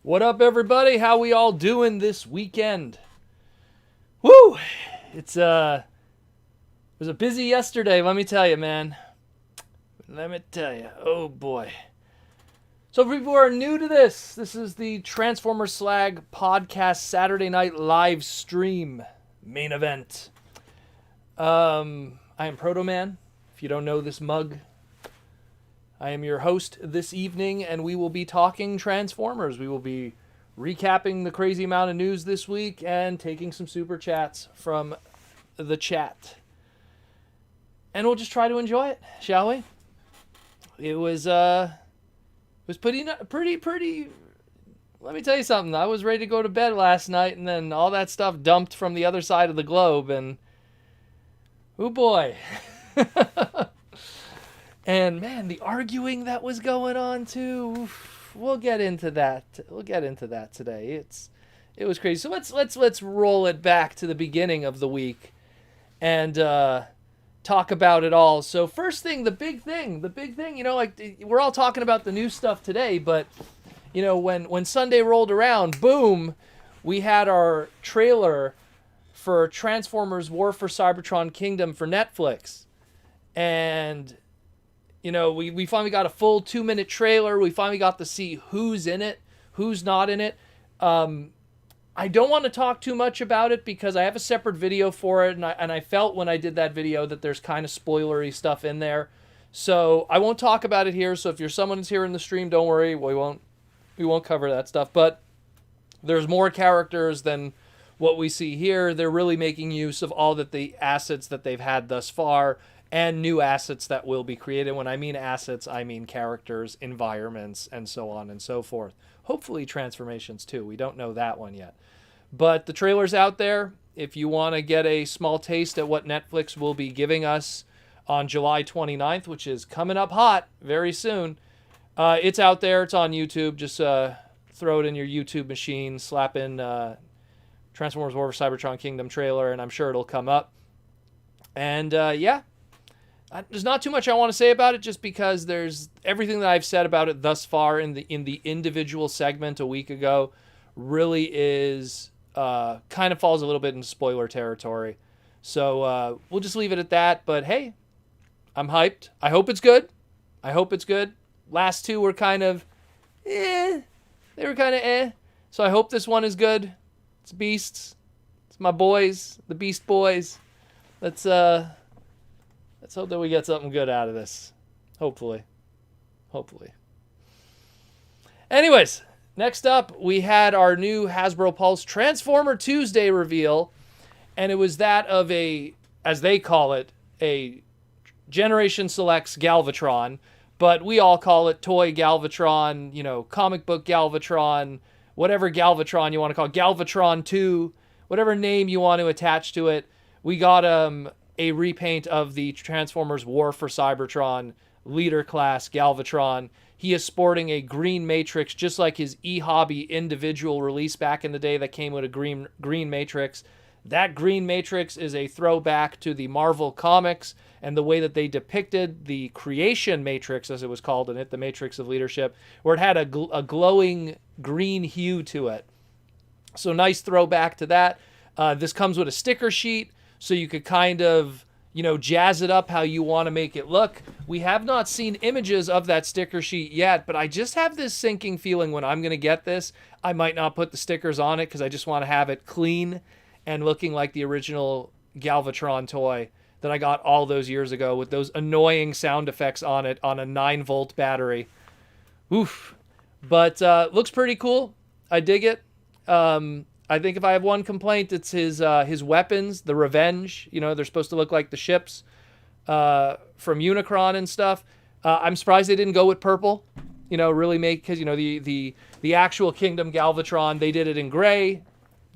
What up, everybody? How we all doing this weekend? Woo! It was a busy yesterday, let me tell you, man. Let me tell you. Oh, boy. So if people are new to this is the Transformer Slag podcast Saturday night live stream main event. I am Proto Man. If you don't know this mug, I am your host this evening, and we will be talking Transformers. We will be recapping the crazy amount of news this week and taking some super chats from the chat. And we'll just try to enjoy it, shall we? It was pretty. Let me tell you something. I was ready to go to bed last night, and then all that stuff dumped from the other side of the globe, and oh boy. And man, the arguing that was going on too. We'll get into that. Today. It was crazy. So let's roll it back to the beginning of the week and talk about it all. So first thing, the big thing, like we're all talking about the new stuff today, but when Sunday rolled around, boom, we had our trailer for Transformers War for Cybertron Kingdom for Netflix. And we finally got a full 2-minute trailer. We finally got to see who's in it, who's not in it. I don't want to talk too much about it because I have a separate video for it, and I felt when I did that video that there's kind of spoilery stuff in there. So I won't talk about it here. So if you're someone who's here in the stream, don't worry, we won't cover that stuff. But there's more characters than what we see here. They're really making use of all the assets that they've had thus far, and new assets that will be created. When I mean assets, I mean characters, environments, and so on and so forth. Hopefully transformations too. We don't know that one yet. But the trailer's out there. If you want to get a small taste at what Netflix will be giving us on July 29th, which is coming up hot very soon, it's out there. It's on YouTube. Just throw it in your YouTube machine, slap in Transformers War for Cybertron Kingdom trailer, and I'm sure it'll come up. And yeah. There's not too much I want to say about it, just because there's everything that I've said about it thus far in the individual segment a week ago really is kind of falls a little bit into spoiler territory. So we'll just leave it at that. But hey, I'm hyped. I hope it's good. Last two were kind of They were kind of So I hope this one is good. It's Beasts. It's my boys, the Beast Boys. Let's hope that we get something good out of this. Hopefully. Anyways, next up, we had our new Hasbro Pulse Transformer Tuesday reveal. And it was that of as they call it, a Generation Selects Galvatron. But we all call it Toy Galvatron, comic book Galvatron, whatever Galvatron you want to call it, Galvatron 2, whatever name you want to attach to it. We got a repaint of the Transformers War for Cybertron leader class Galvatron. He is sporting a green matrix, just like his e-hobby individual release back in the day that came with a green matrix. That green matrix is a throwback to the Marvel comics and the way that they depicted the creation matrix, as it was called in it, the Matrix of Leadership, where it had a glowing green hue to it. So nice throwback to that. This comes with a sticker sheet, so you could kind of, jazz it up how you want to make it look. We have not seen images of that sticker sheet yet, but I just have this sinking feeling when I'm going to get this, I might not put the stickers on it because I just want to have it clean and looking like the original Galvatron toy that I got all those years ago with those annoying sound effects on it on a 9-volt battery. Oof. But looks pretty cool. I dig it. I think if I have one complaint, it's his weapons, the Ravage. They're supposed to look like the ships from Unicron and stuff. I'm surprised they didn't go with purple. Really make, because the actual Kingdom Galvatron, they did it in gray.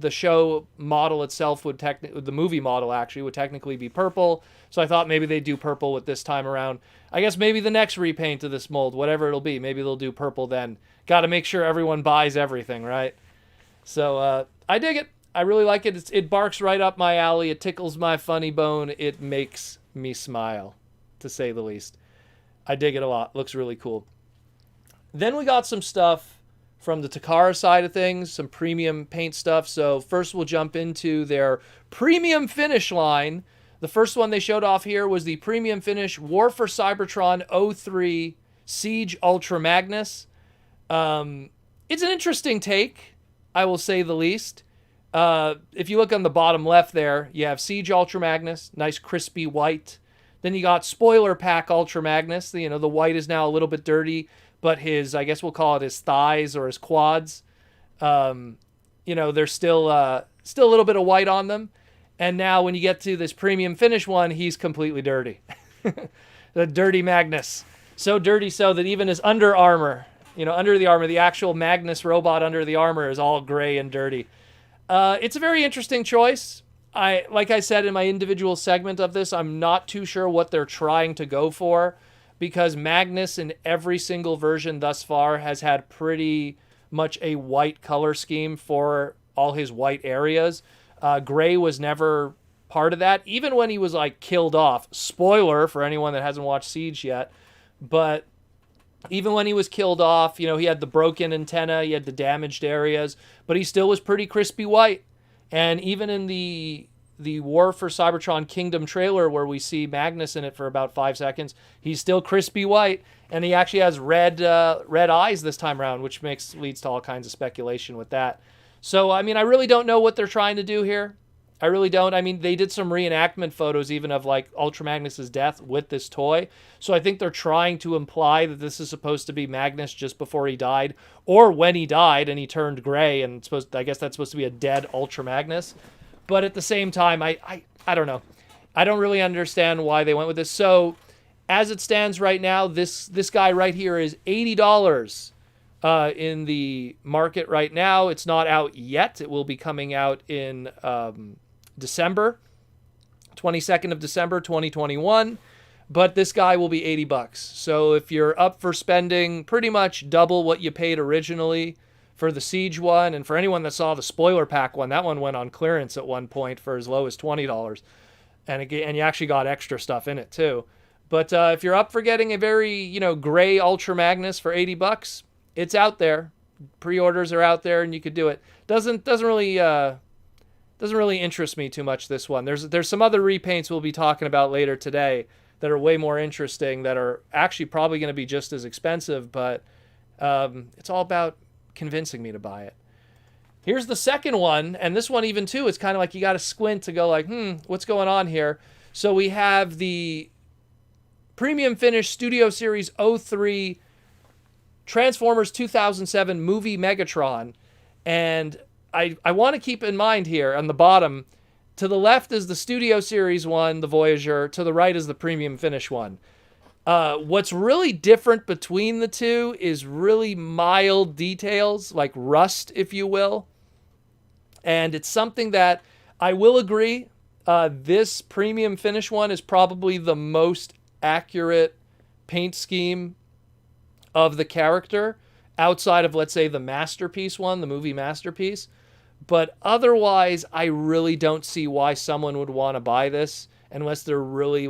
The show model itself the movie model actually would technically be purple. So I thought maybe they'd do purple with this time around. I guess maybe the next repaint of this mold, whatever it'll be, maybe they'll do purple then. Got to make sure everyone buys everything, right? So I dig it. I really like it. It barks right up my alley. It tickles my funny bone. It makes me smile, to say the least. I dig it a lot. Looks really cool. Then we got some stuff from the Takara side of things, some premium paint stuff. So first we'll jump into their premium finish line. The first one they showed off here was the premium finish War for Cybertron 03 Siege Ultra Magnus. It's an interesting take, I will say the least. If you look on the bottom left there, you have Siege Ultra Magnus, nice crispy white. Then you got Spoiler Pack Ultra Magnus. The white is now a little bit dirty, but his, I guess we'll call it his thighs or his quads, there's still a little bit of white on them. And now when you get to this premium finish one, he's completely dirty. The dirty Magnus. So dirty so that even his under armor, under the armor, the actual Magnus robot under the armor is all gray and dirty. It's a very interesting choice. Like I said in my individual segment of this, I'm not too sure what they're trying to go for, because Magnus in every single version thus far has had pretty much a white color scheme for all his white areas. Gray was never part of that, even when he was killed off. Spoiler for anyone that hasn't watched Siege yet, but even when he was killed off, he had the broken antenna, he had the damaged areas, but he still was pretty crispy white. And even in the War for Cybertron Kingdom trailer, where we see Magnus in it for about 5 seconds, he's still crispy white, and he actually has red eyes this time around, which leads to all kinds of speculation with that. So, I really don't know what they're trying to do here. I really don't. They did some reenactment photos even of Ultra Magnus's death with this toy. So I think they're trying to imply that this is supposed to be Magnus just before he died, or when he died and he turned gray, and I guess that's supposed to be a dead Ultra Magnus. But at the same time, I don't know. I don't really understand why they went with this. So as it stands right now, this guy right here is $80 in the market right now. It's not out yet. It will be coming out in December, 22nd of December, 2021. But this guy will be $80. So if you're up for spending pretty much double what you paid originally for the Siege one, and for anyone that saw the Spoiler Pack one, that one went on clearance at one point for as low as $20. And you actually got extra stuff in it too. But if you're up for getting a very, gray Ultra Magnus for $80, it's out there. Pre-orders are out there, and you could do it. Doesn't really interest me too much, this one. There's some other repaints we'll be talking about later today that are way more interesting, that are actually probably going to be just as expensive, but it's all about convincing me to buy it. Here's the second one, and this one even too, it's kind of you got to squint to go what's going on here? So we have the Premium Finish Studio Series 03 Transformers 2007 movie Megatron, and I want to keep in mind here on the bottom, to the left is the Studio Series one, the Voyager, to the right is the Premium Finish one. What's really different between the two is really mild details, like rust, if you will. And it's something that I will agree, this Premium Finish one is probably the most accurate paint scheme of the character, outside of, let's say, the Masterpiece one, the movie Masterpiece. But otherwise, I really don't see why someone would want to buy this unless they're really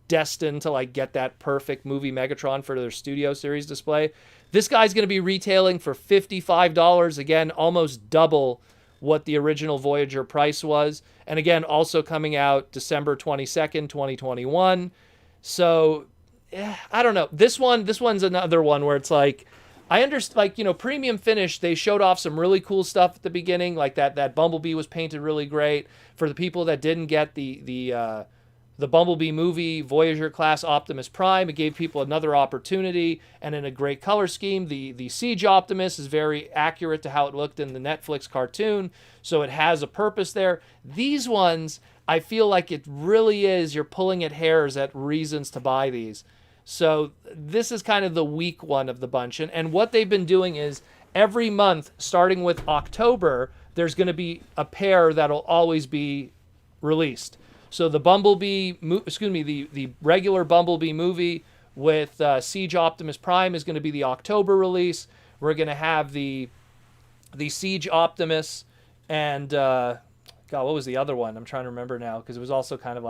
destined to get that perfect movie Megatron for their Studio Series display. This guy's going to be retailing for $55, again, almost double what the original Voyager price was. And again, also coming out December 22nd, 2021. So I don't know. This one's another one where it's I understand, Premium Finish, they showed off some really cool stuff at the beginning, that Bumblebee was painted really great. For the people that didn't get the Bumblebee movie, Voyager class Optimus Prime, it gave people another opportunity, and in a great color scheme. The Siege Optimus is very accurate to how it looked in the Netflix cartoon, so it has a purpose there. These ones, I feel like it really is, you're pulling at hairs at reasons to buy these. So this is kind of the weak one of the bunch. And what they've been doing is every month, starting with October, there's going to be a pair that'll always be released. So the the regular Bumblebee movie with Siege Optimus Prime is going to be the October release. We're going to have the Siege Optimus and, what was the other one? I'm trying to remember now, because it was also kind of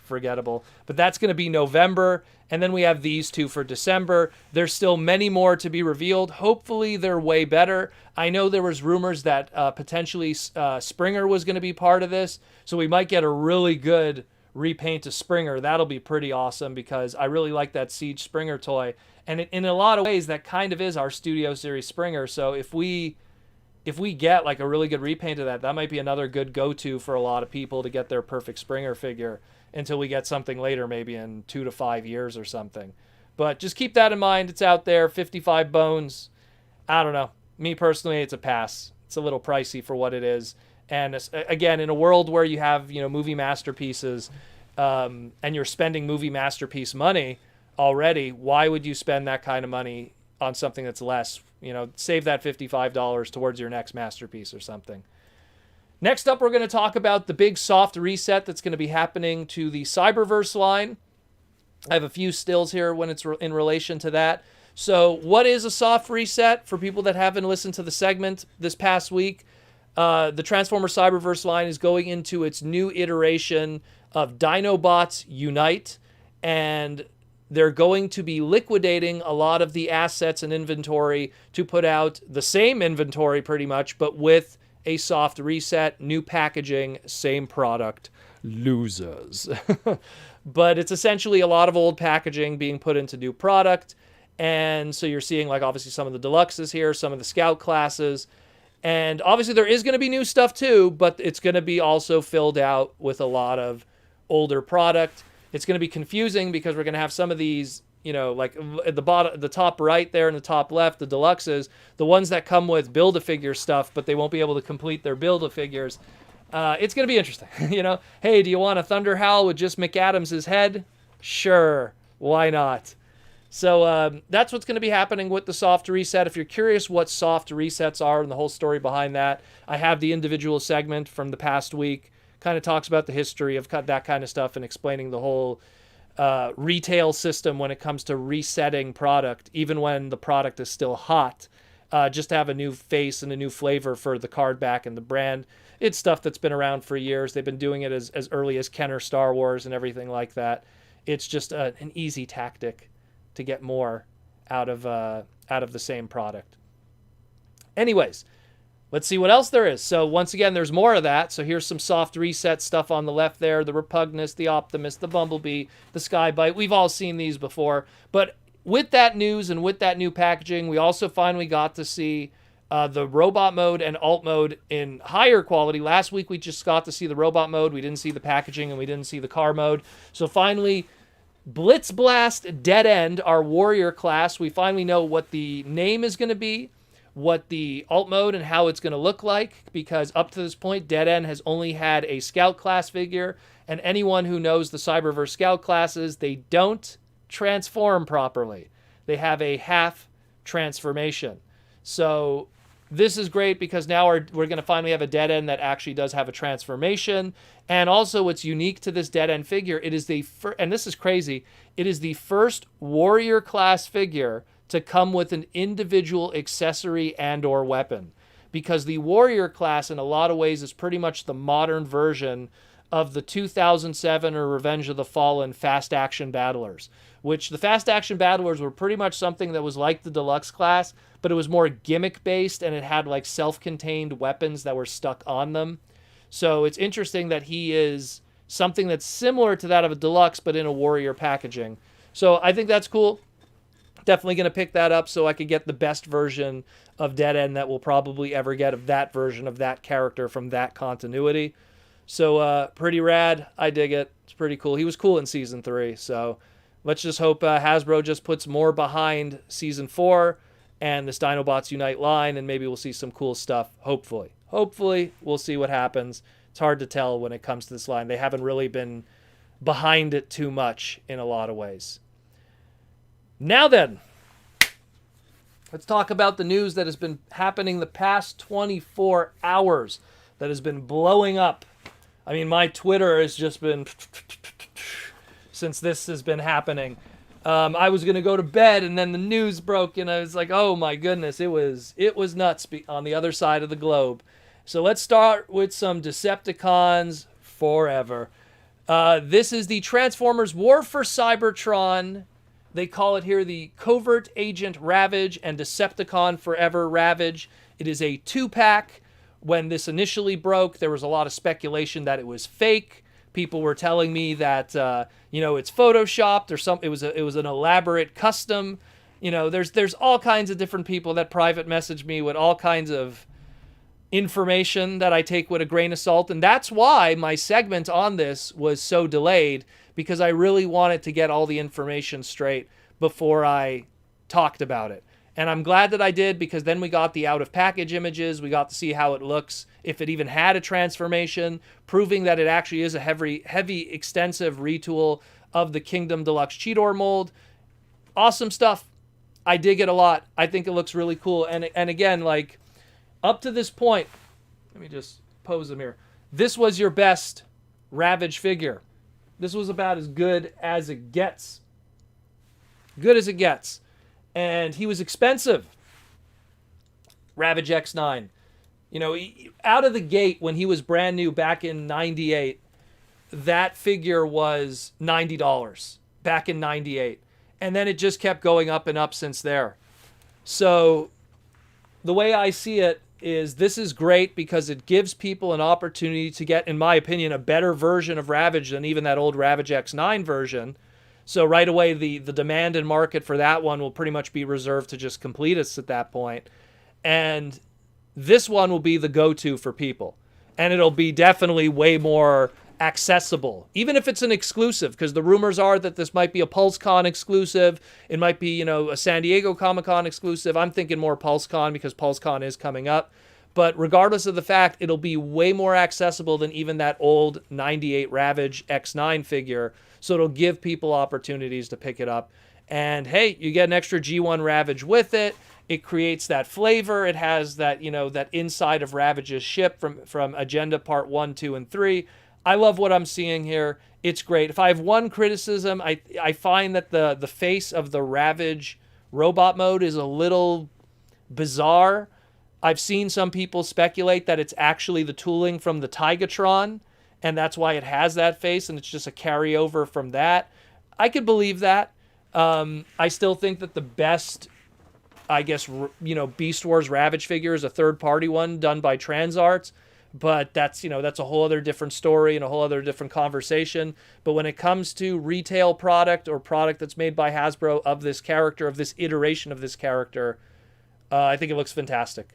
forgettable. But that's going to be November. And then we have these two for December. There's still many more to be revealed. Hopefully they're way better. I know there was rumors that potentially Springer was going to be part of this. So we might get a really good repaint of Springer. That'll be pretty awesome because I really like that Siege Springer toy. And in a lot of ways, that kind of is our Studio Series Springer. So if we get like a really good repaint of that, that might be another good go-to for a lot of people to get their perfect Springer figure until we get something later, maybe in 2 to 5 years or something. But just keep that in mind. It's out there, 55 bones. I don't know. Me personally, it's a pass. It's a little pricey for what it is. And again, in a world where you have, movie masterpieces, and you're spending movie masterpiece money already, why would you spend that kind of money on something that's less? Save that $55 towards your next masterpiece or something. Next up, we're going to talk about the big soft reset that's going to be happening to the Cyberverse line. I have a few stills here when it's in relation to that. So what is a soft reset? For people that haven't listened to the segment this past week, the Transformer Cyberverse line is going into its new iteration of Dinobots Unite, and they're going to be liquidating a lot of the assets and inventory to put out the same inventory pretty much, but with a soft reset, new packaging, same product, losers. But it's essentially a lot of old packaging being put into new product. And so you're seeing like obviously some of the deluxes here, some of the scout classes. And obviously there is going to be new stuff too, but it's going to be also filled out with a lot of older product. It's going to be confusing because we're going to have some of these, like at the bottom, the top right there and the top left, the deluxes, the ones that come with Build-A-Figure stuff, but they won't be able to complete their Build-A-Figures. It's going to be interesting. Hey, do you want a Thunder Howl with just McAdams' head? Sure. Why not? So that's what's going to be happening with the soft reset. If you're curious what soft resets are and the whole story behind that, I have the individual segment from the past week. Kind of talks about the history of that kind of stuff and explaining the whole retail system when it comes to resetting product, even when the product is still hot, just to have a new face and a new flavor for the card back and the brand. It's stuff that's been around for years. They've been doing it as early as Kenner Star Wars and everything like that. It's just an easy tactic to get more out of the same product. Anyways, let's see what else there is. So once again, there's more of that. So here's some soft reset stuff on the left there. The Repugnus, the Optimus, the Bumblebee, the Skybite. We've all seen these before. But with that news and with that new packaging, we also finally got to see the robot mode and alt mode in higher quality. Last week, we just got to see the robot mode. We didn't see the packaging and we didn't see the car mode. So finally, Blitz Blast Dead End, our warrior class. We finally know what the name is going to be, what the alt mode and how it's going to look like, because up to this point, Dead End has only had a scout class figure, and anyone who knows the Cyberverse scout classes, they don't transform properly. They have a half transformation. So this is great because now we're going to finally have a Dead End that actually does have a transformation. And also what's unique to this Dead End figure, it is and this is crazy, it is the first warrior class figure to come with an individual accessory and or weapon, because the warrior class in a lot of ways is pretty much the modern version of the 2007 or Revenge of the Fallen fast action battlers, which the fast action battlers were pretty much something that was like the deluxe class, but it was more gimmick based and it had like self-contained weapons that were stuck on them. So it's interesting that he is something that's similar to that of a deluxe, but in a warrior packaging. So I think that's cool. Definitely going to pick that up so I could get the best version of Dead End that we'll probably ever get of that version of that character from that continuity. So pretty rad. I dig it. It's pretty cool. He was cool in Season 3. So let's just hope Hasbro just puts more behind Season 4 and this Dinobots Unite line, and maybe we'll see some cool stuff, hopefully. Hopefully, we'll see what happens. It's hard to tell when it comes to this line. They haven't really been behind it too much in a lot of ways. Now then, let's talk about the news that has been happening the past 24 hours that has been blowing up. I mean, my Twitter has just been since this has been happening. I was going to go to bed and then the news broke and I was like, oh my goodness, it was nuts on the other side of the globe. So let's start with some Decepticons Forever. This is the Transformers War for Cybertron. They call it here the Covert Agent Ravage and Decepticon Forever Ravage. It is a 2-pack. When this initially broke, there was a lot of speculation that it was fake. People were telling me that it's photoshopped or something. It was an elaborate custom. There's all kinds of different people that private message me with all kinds of information that I take with a grain of salt, and that's why my segment on this was so delayed, because I really wanted to get all the information straight before I talked about it. And I'm glad that I did, because then we got the out-of-package images. We got to see how it looks, if it even had a transformation, proving that it actually is a heavy, extensive retool of the Kingdom Deluxe Cheetor mold. Awesome stuff. I dig it a lot. I think it looks really cool. And again, like, up to this point, let me just pose them here. This was your best Ravage figure. This was about as good as it gets. Good as it gets. And he was expensive. Ravage X9. Out of the gate, when he was brand new back in 98, that figure was $90 back in 98. And then it just kept going up and up since there. So the way I see it is, this is great because it gives people an opportunity to get, in my opinion, a better version of Ravage than even that old Ravage X9 version. So right away, the demand and market for that one will pretty much be reserved to just completists at that point. And this one will be the go-to for people. And it'll be definitely way more accessible, even if it's an exclusive, because the rumors are that this might be a PulseCon exclusive. It might be, a San Diego Comic-Con exclusive. I'm thinking more PulseCon, because PulseCon is coming up. But regardless of the fact, it'll be way more accessible than even that old 98 Ravage X9 figure. So it'll give people opportunities to pick it up. And hey, you get an extra G1 Ravage with it. It creates that flavor. It has that, that inside of Ravage's ship from Agenda Part 1, 2, and 3. I love what I'm seeing here. It's great. If I have one criticism, I find that the face of the Ravage robot mode is a little bizarre. I've seen some people speculate that it's actually the tooling from the Tigatron, and that's why it has that face, and it's just a carryover from that. I could believe that. I still think that the best, I guess, Beast Wars Ravage figure is a third-party one done by TransArts. But that's a whole other different story and a whole other different conversation. But when it comes to retail product or product that's made by Hasbro of this character, of this iteration of this character, I think it looks fantastic.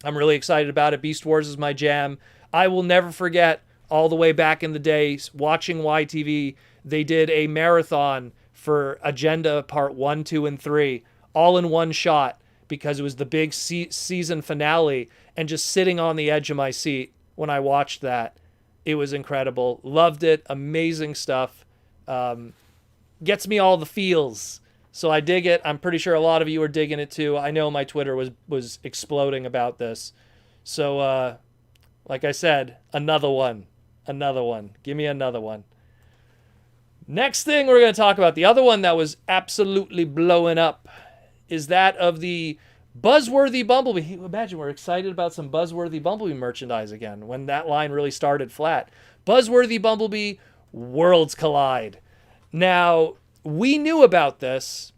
I'm really excited about it. Beast Wars is my jam. I will never forget, all the way back in the day, watching YTV, they did a marathon for Agenda Part 1, 2, and 3, all in one shot, because it was the big season finale, and just sitting on the edge of my seat when I watched that. It was incredible. Loved it. Amazing stuff. Gets me all the feels. So I dig it. I'm pretty sure a lot of you are digging it too. I know my Twitter was exploding about this. So, like I said, another one. Another one. Give me another one. Next thing we're going to talk about, the other one that was absolutely blowing up, is that of the Buzzworthy Bumblebee. Imagine we're excited about some Buzzworthy Bumblebee merchandise again, when that line really started flat. Buzzworthy Bumblebee, Worlds Collide. Now, we knew about this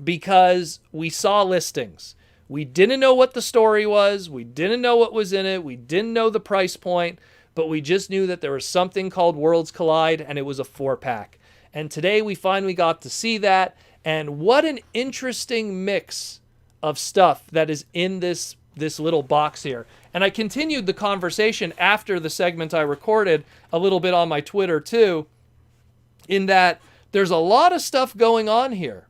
because we saw listings. We didn't know what the story was. We didn't know what was in it. We didn't know the price point, but we just knew that there was something called Worlds Collide, and it was a 4-pack. And today we finally got to see that, and what an interesting mix of stuff that is in this little box here. And I continued the conversation after the segment I recorded a little bit on my Twitter too, in that there's a lot of stuff going on here.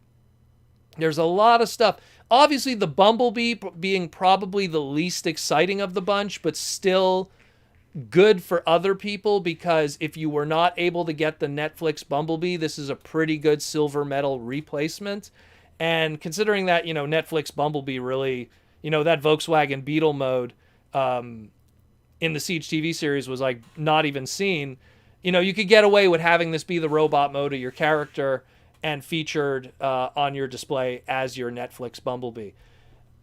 There's a lot of stuff. Obviously, the Bumblebee being probably the least exciting of the bunch, but still good for other people, because if you were not able to get the Netflix Bumblebee, this is a pretty good silver medal replacement. And considering that, Netflix Bumblebee really, that Volkswagen Beetle mode in the Siege TV series was like not even seen. You could get away with having this be the robot mode of your character and featured on your display as your Netflix Bumblebee.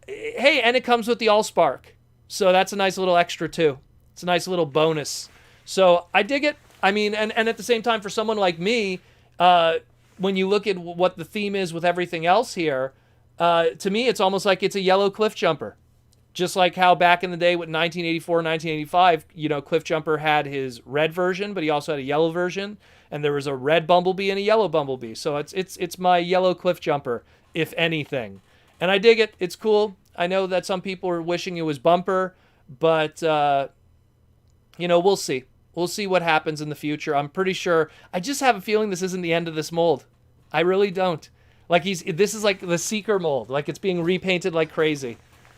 Hey, and it comes with the Allspark. So that's a nice little extra too. It's a nice little bonus. So I dig it. I mean, and at the same time, for someone like me, when you look at what the theme is with everything else here, to me, it's almost like it's a yellow cliff jumper. Just like how back in the day with 1984, 1985, Cliff Jumper had his red version, but he also had a yellow version, and there was a red Bumblebee and a yellow Bumblebee. So it's my yellow Cliff Jumper, if anything. And I dig it. It's cool. I know that some people are wishing it was Bumper, but we'll see. We'll see what happens in the future. I'm pretty sure. I just have a feeling this isn't the end of this mold. I really don't. Like this is like the Seeker mold. Like it's being repainted like crazy.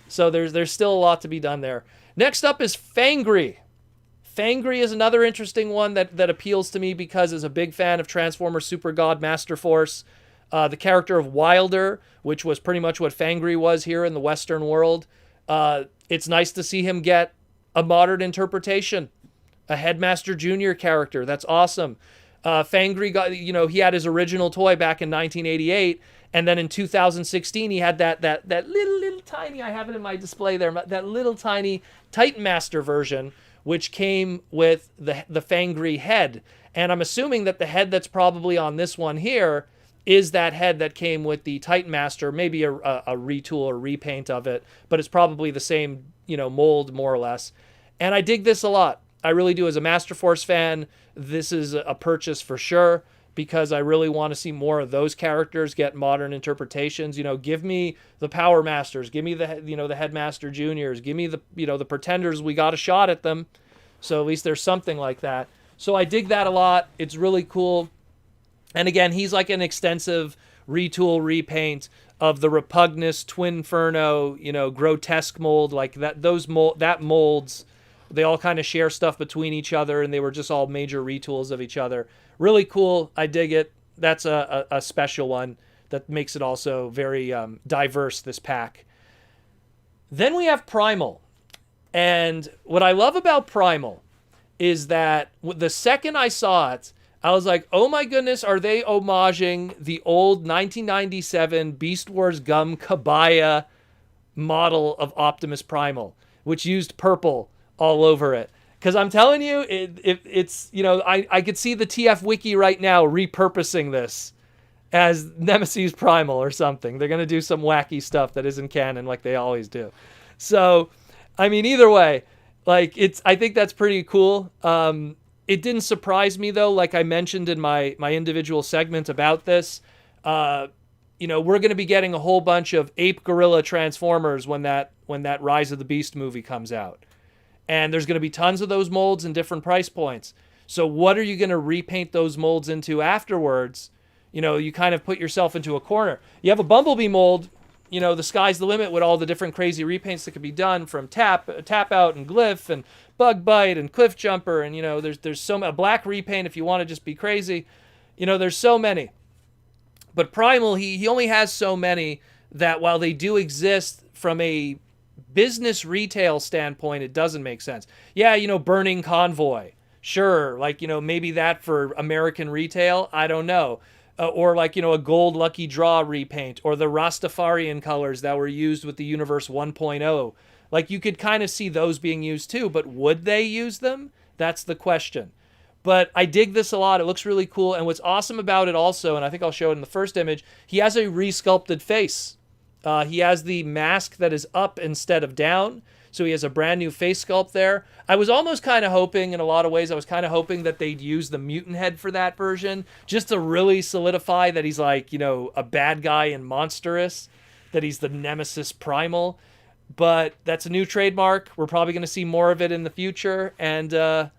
So there's still a lot to be done there. Next up is Fangry. Fangry is another interesting one that appeals to me because as a big fan of Transformers Super God Master Force, the character of Wilder, which was pretty much what Fangry was here in the Western world, it's nice to see him get a modern interpretation. A Headmaster Jr. character. That's awesome. Fangry got, he had his original toy back in 1988. And then in 2016, he had that little tiny, I have it in my display there, that little tiny Titan Master version, which came with the Fangry head. And I'm assuming that the head that's probably on this one here is that head that came with the Titan Master, maybe a retool or repaint of it, but it's probably the same, mold more or less. And I dig this a lot. I really do. As a Master Force fan, this is a purchase for sure, because I really want to see more of those characters get modern interpretations. Give me the Power Masters, give me the Headmaster Juniors, give me the Pretenders. We got a shot at them, so at least there's something like that. So I dig that a lot. It's really cool. And again, he's like an extensive retool repaint of the Repugnus Twinferno, grotesque mold, like that molds. They all kind of share stuff between each other, and they were just all major retools of each other. Really cool. I dig it. That's a special one that makes it also very diverse, this pack. Then we have Primal. And what I love about Primal is that the second I saw it, I was like, oh my goodness, are they homaging the old 1997 Beast Wars Gum Kabaya model of Optimus Primal, which used purple all over it? Because I'm telling you, it's I could see the TF Wiki right now repurposing this as Nemesis Primal or something. They're going to do some wacky stuff that isn't canon like they always do. So, I mean, either way, like I think that's pretty cool. It didn't surprise me though, like I mentioned in my individual segment about this. We're going to be getting a whole bunch of Ape Gorilla Transformers when that Rise of the Beast movie comes out. And there's going to be tons of those molds in different price points. So what are you going to repaint those molds into afterwards? You kind of put yourself into a corner. You have a Bumblebee mold, the sky's the limit with all the different crazy repaints that could be done, from Tap Out and Glyph and Bug Bite and Cliff Jumper. And, there's a black repaint if you want to just be crazy. There's so many. But Primal, he only has so many that while they do exist from a business retail standpoint, it doesn't make sense. Yeah, Burning Convoy. Sure, like, maybe that for American retail, I don't know. Or like, a Gold Lucky Draw repaint, or the Rastafarian colors that were used with the Universe 1.0. Like, you could kind of see those being used too, but would they use them? That's the question. But I dig this a lot. It looks really cool. And what's awesome about it also, and I think I'll show it in the first image, he has a resculpted face. He has the mask that is up instead of down. So he has a brand new face sculpt there. I was almost kind of hoping, in a lot of ways, that they'd use the mutant head for that version, just to really solidify that he's like, a bad guy and monstrous, that he's the Nemesis Primal. But that's a new trademark. We're probably going to see more of it in the future. And I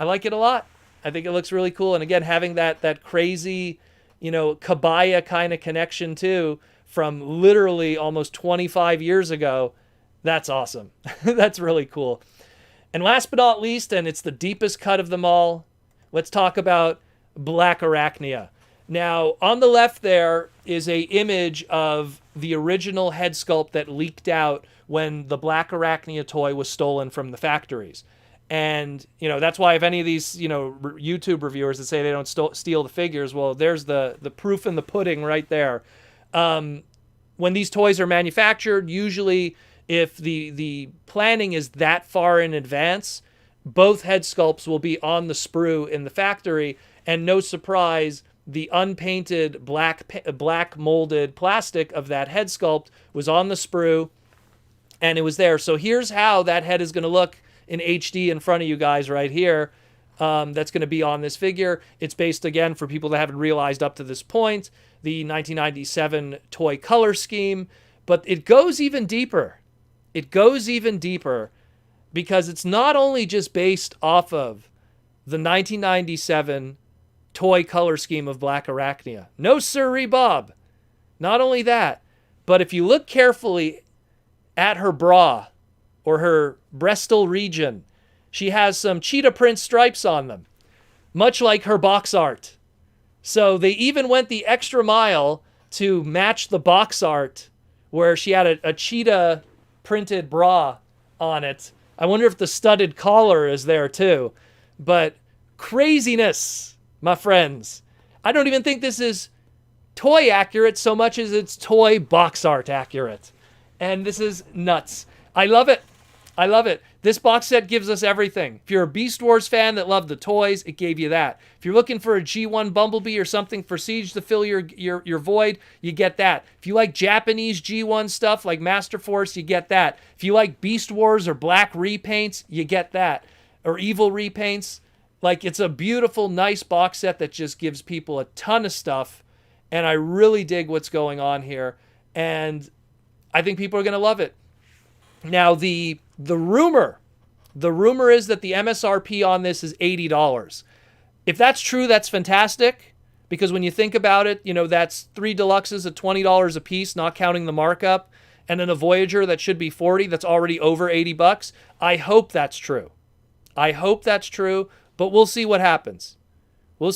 like it a lot. I think it looks really cool. And again, having that crazy, Kabaya kind of connection too, from literally almost 25 years ago. That's awesome. That's really cool. And last but not least, and it's the deepest cut of them all, let's talk about Blackarachnia. Now, on the left there is a image of the original head sculpt that leaked out when the Blackarachnia toy was stolen from the factories. And, that's why if any of these, YouTube reviewers that say they don't steal the figures, well, there's the proof in the pudding right there. When these toys are manufactured, usually if the planning is that far in advance, both head sculpts will be on the sprue in the factory, and no surprise, the unpainted black molded plastic of that head sculpt was on the sprue, and it was there. So here's how that head is going to look in HD in front of you guys right here. That's going to be on this figure. It's based, again, for people that haven't realized up to this point, the 1997 toy color scheme, but it goes even deeper. It goes even deeper because it's not only just based off of the 1997 toy color scheme of Blackarachnia. No sirree, Bob. Not only that, but if you look carefully at her bra or her breastal region, she has some cheetah print stripes on them, much like her box art. So they even went the extra mile to match the box art where she had a cheetah printed bra on it. I wonder if the studded collar is there too. But craziness, my friends. I don't even think this is toy accurate so much as it's toy box art accurate. And this is nuts. I love it. I love it. This box set gives us everything. If you're a Beast Wars fan that loved the toys, it gave you that. If you're looking for a G1 Bumblebee or something for Siege to fill your void, you get that. If you like Japanese G1 stuff like Master Force, you get that. If you like Beast Wars or black repaints, you get that. Or evil repaints. Like, it's a beautiful, nice box set that just gives people a ton of stuff. And I really dig what's going on here. And I think people are going to love it. Now, the rumor is that the MSRP on this is $80. If that's true, that's fantastic. Because when you think about it, that's 3 deluxes at $20 a piece, not counting the markup. And then a Voyager that should be $40, that's already over $80. I hope that's true. But we'll see what happens. But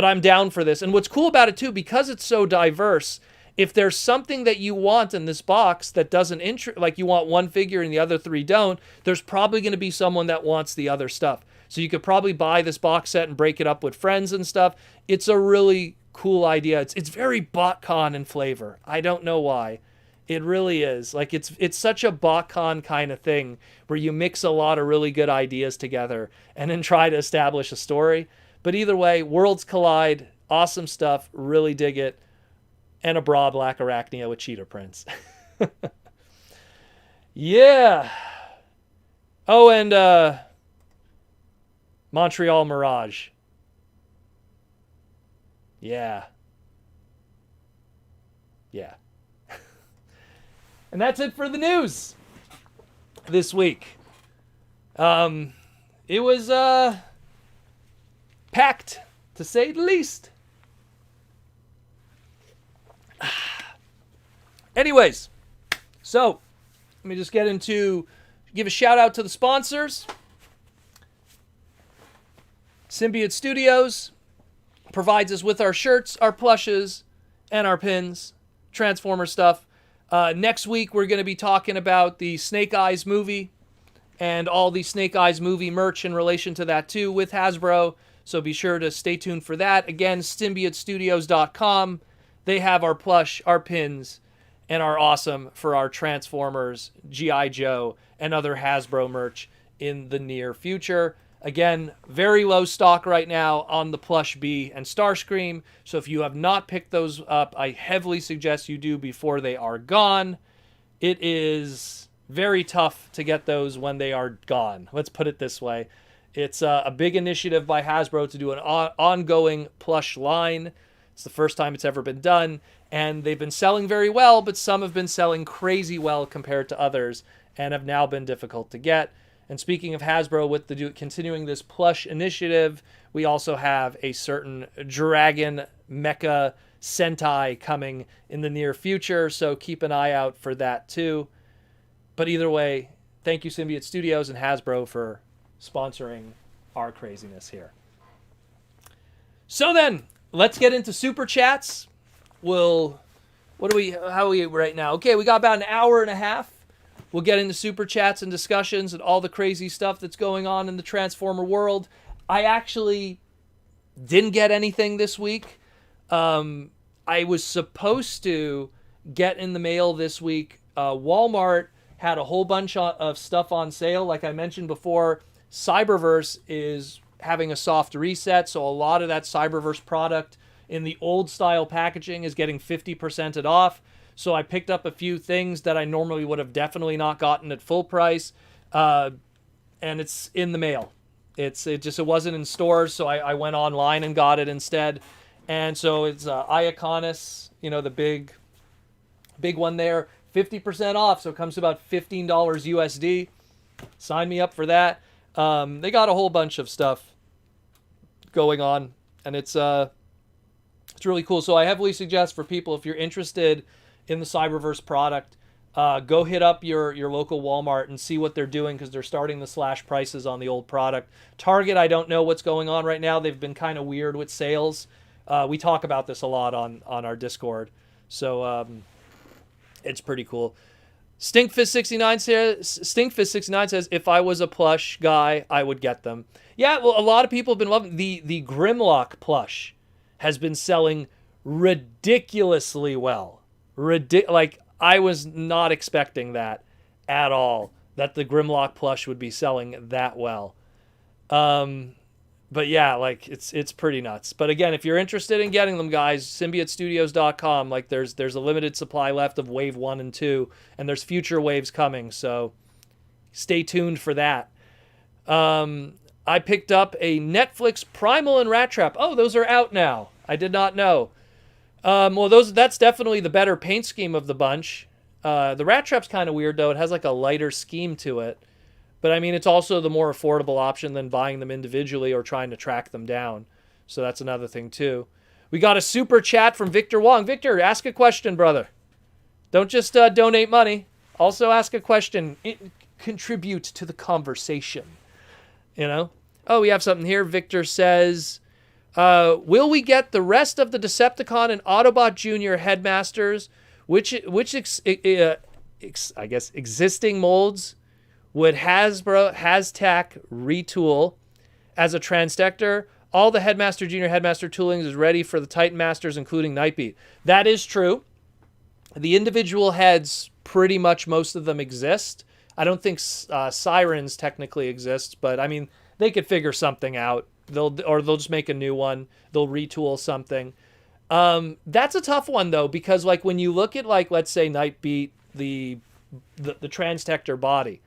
I'm down for this. And what's cool about it, too, because it's so diverse, if there's something that you want in this box that doesn't like you want one figure and the other 3 don't, there's probably going to be someone that wants the other stuff. So you could probably buy this box set and break it up with friends and stuff. It's a really cool idea. It's very BotCon in flavor. I don't know why. It really is. Like, it's such a BotCon kind of thing where you mix a lot of really good ideas together and then try to establish a story. But either way, worlds collide. Awesome stuff. Really dig it. And a bra Blackarachnia with cheetah prints. Yeah. Oh, and Montreal Mirage. Yeah. And that's it for the news this week. It was packed, to say the least. Anyways, so let me just give a shout out to the sponsors. Symbiote Studios provides us with our shirts, our plushes, and our pins, Transformer stuff. Next week, we're going to be talking about the Snake Eyes movie and all the Snake Eyes movie merch in relation to that too with Hasbro. So be sure to stay tuned for that. Again, symbiotestudios.com. They have our plush, our pins, and are awesome for our Transformers, G.I. Joe, and other Hasbro merch in the near future. Again, very low stock right now on the Plush B and Starscream, so if you have not picked those up, I heavily suggest you do before they are gone. It is very tough to get those when they are gone. Let's put it this way. It's a big initiative by Hasbro to do an ongoing plush line. It's the first time it's ever been done, and they've been selling very well, but some have been selling crazy well compared to others and have now been difficult to get. And speaking of Hasbro, with continuing this plush initiative, we also have a certain Dragon Mecha Sentai coming in the near future, so keep an eye out for that too. But either way, thank you Symbiote Studios and Hasbro for sponsoring our craziness here. So then, let's get into Super Chats. How are we right now? Okay, we got about an hour and a half. We'll get into Super Chats and discussions and all the crazy stuff that's going on in the Transformer world. I actually didn't get anything this week. I was supposed to get in the mail this week. Walmart had a whole bunch of stuff on sale. Like I mentioned before, Cyberverse is having a soft reset, so a lot of that Cyberverse product in the old style packaging is getting 50% off. So I picked up a few things that I normally would have definitely not gotten at full price, and it's in the mail. It wasn't in stores, so I went online and got it instead. And so it's Iaconis, the big one there, 50% off. So it comes to about $15 USD. Sign me up for that. They got a whole bunch of stuff going on, and it's really cool. So I heavily suggest for people, if you're interested in the Cyberverse product, go hit up your local Walmart and see what they're doing, because they're starting to slash prices on the old product. Target, I don't know what's going on right now. They've been kind of weird with sales. We talk about this a lot on our Discord. So it's pretty cool. Stinkfist69 says, if I was a plush guy, I would get them. Yeah, well, a lot of people have been loving the Grimlock plush. Has been selling ridiculously well. Like, I was not expecting that at all, that the Grimlock plush would be selling that well. But yeah, like, it's pretty nuts. But again, if you're interested in getting them, guys, symbiotestudios.com, like, there's a limited supply left of wave 1 and 2, and there's future waves coming, so stay tuned for that. I picked up a Netflix Primal and Rat Trap. Oh, those are out now. I did not know. Well, that's definitely the better paint scheme of the bunch. The Rat Trap's kind of weird, though. It has like a lighter scheme to it. But I mean, it's also the more affordable option than buying them individually or trying to track them down. So that's another thing, too. We got a super chat from Victor Wong. Victor, ask a question, brother. Don't just donate money. Also ask a question. Contribute to the conversation. Oh, we have something here. Victor says, will we get the rest of the Decepticon and Autobot Jr. headmasters, which I guess existing molds would Hashtag retool as a Transdector? All the Headmaster Jr. Headmaster toolings is ready for the Titan Masters, including Nightbeat. That is true. The individual heads, pretty much most of them exist. I don't think Sirens technically exist, but I mean, they could figure something out. They'll just make a new one. They'll retool something. That's a tough one, though, because like when you look at, like, let's say Nightbeat, the Transdector body,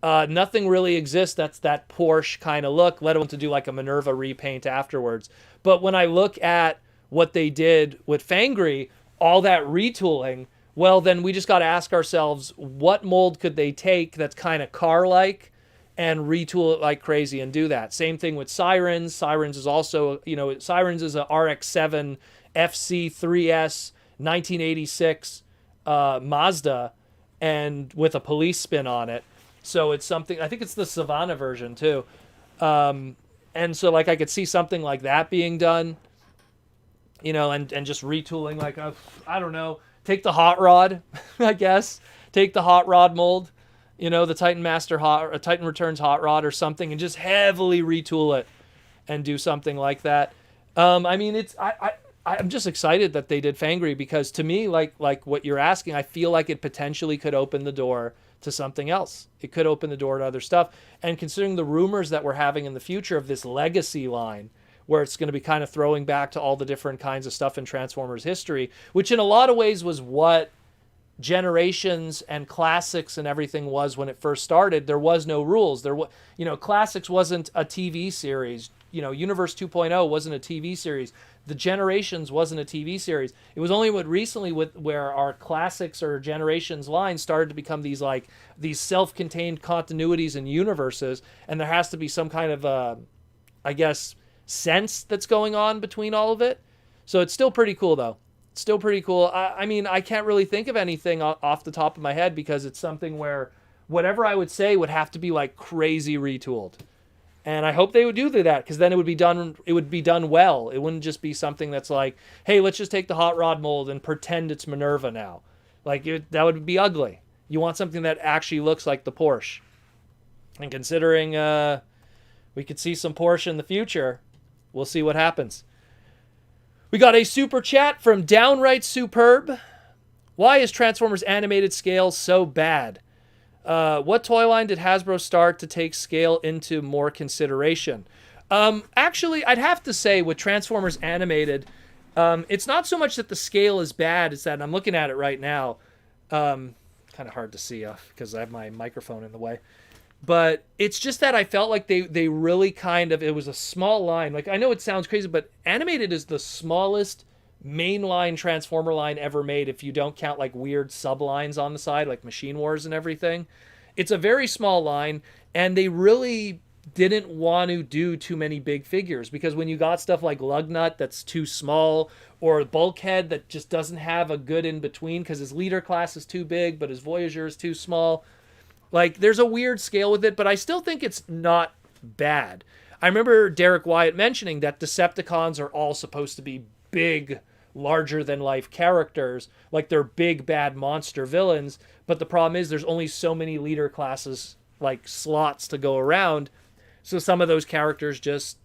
nothing really exists that's that Porsche kind of look, let alone to do like a Minerva repaint afterwards. But when I look at what they did with Fangry, all that retooling, well, then we just got to ask ourselves, what mold could they take that's kind of car-like and retool it like crazy and do that? Same thing with Sirens. Sirens is also, Sirens is a RX-7 FC3S 1986 Mazda, and with a police spin on it. So it's something, I think it's the Savannah version too. And so like I could see something like that being done, and just retooling, like, I don't know, take the Hot Rod, I guess. Take the Hot Rod mold, the Titan Titan Returns Hot Rod or something, and just heavily retool it and do something like that. I mean, I'm just excited that they did Fangry, because to me, like what you're asking, I feel like it potentially could open the door to something else. It could open the door to other stuff. And considering the rumors that we're having in the future of this legacy line, where it's going to be kind of throwing back to all the different kinds of stuff in Transformers history, which in a lot of ways was what Generations and Classics and everything was when it first started. There was no rules. Classics wasn't a TV series. Universe 2.0 wasn't a TV series. The Generations wasn't a TV series. It was only where our Classics or Generations line started to become these self-contained continuities and universes, and there has to be some kind of I guess, sense that's going on between all of it. So it's still pretty cool, though. It's still pretty cool. I mean, I can't really think of anything off the top of my head, because it's something where whatever I would say would have to be like crazy retooled. And I hope they would do that, because then it would be done. It would be done well. It wouldn't just be something that's like, hey, let's just take the Hot Rod mold and pretend it's Minerva now. Like, that would be ugly. You want something that actually looks like the Porsche. And considering we could see some Porsche in the future, we'll see what happens. We got a super chat from Downright Superb. Why is Transformers animated scale so bad? What toy line did Hasbro start to take scale into more consideration? Actually, I'd have to say with Transformers Animated, it's not so much that the scale is bad, it's that I'm looking at it right now. Kind of hard to see because I have my microphone in the way. But it's just that I felt like they really it was a small line. Like, I know it sounds crazy, but Animated is the smallest mainline Transformer line ever made if you don't count like weird sublines on the side, like Machine Wars and everything. It's a very small line, and they really didn't want to do too many big figures because when you got stuff like Lugnut that's too small, or Bulkhead that just doesn't have a good in between because his leader class is too big but his Voyager is too small, like there's a weird scale with it, but I still think it's not bad. I remember Derek Wyatt mentioning that Decepticons are all supposed to be big, larger than life characters, like they're big bad monster villains, but the problem is there's only so many leader classes, like slots to go around, so some of those characters just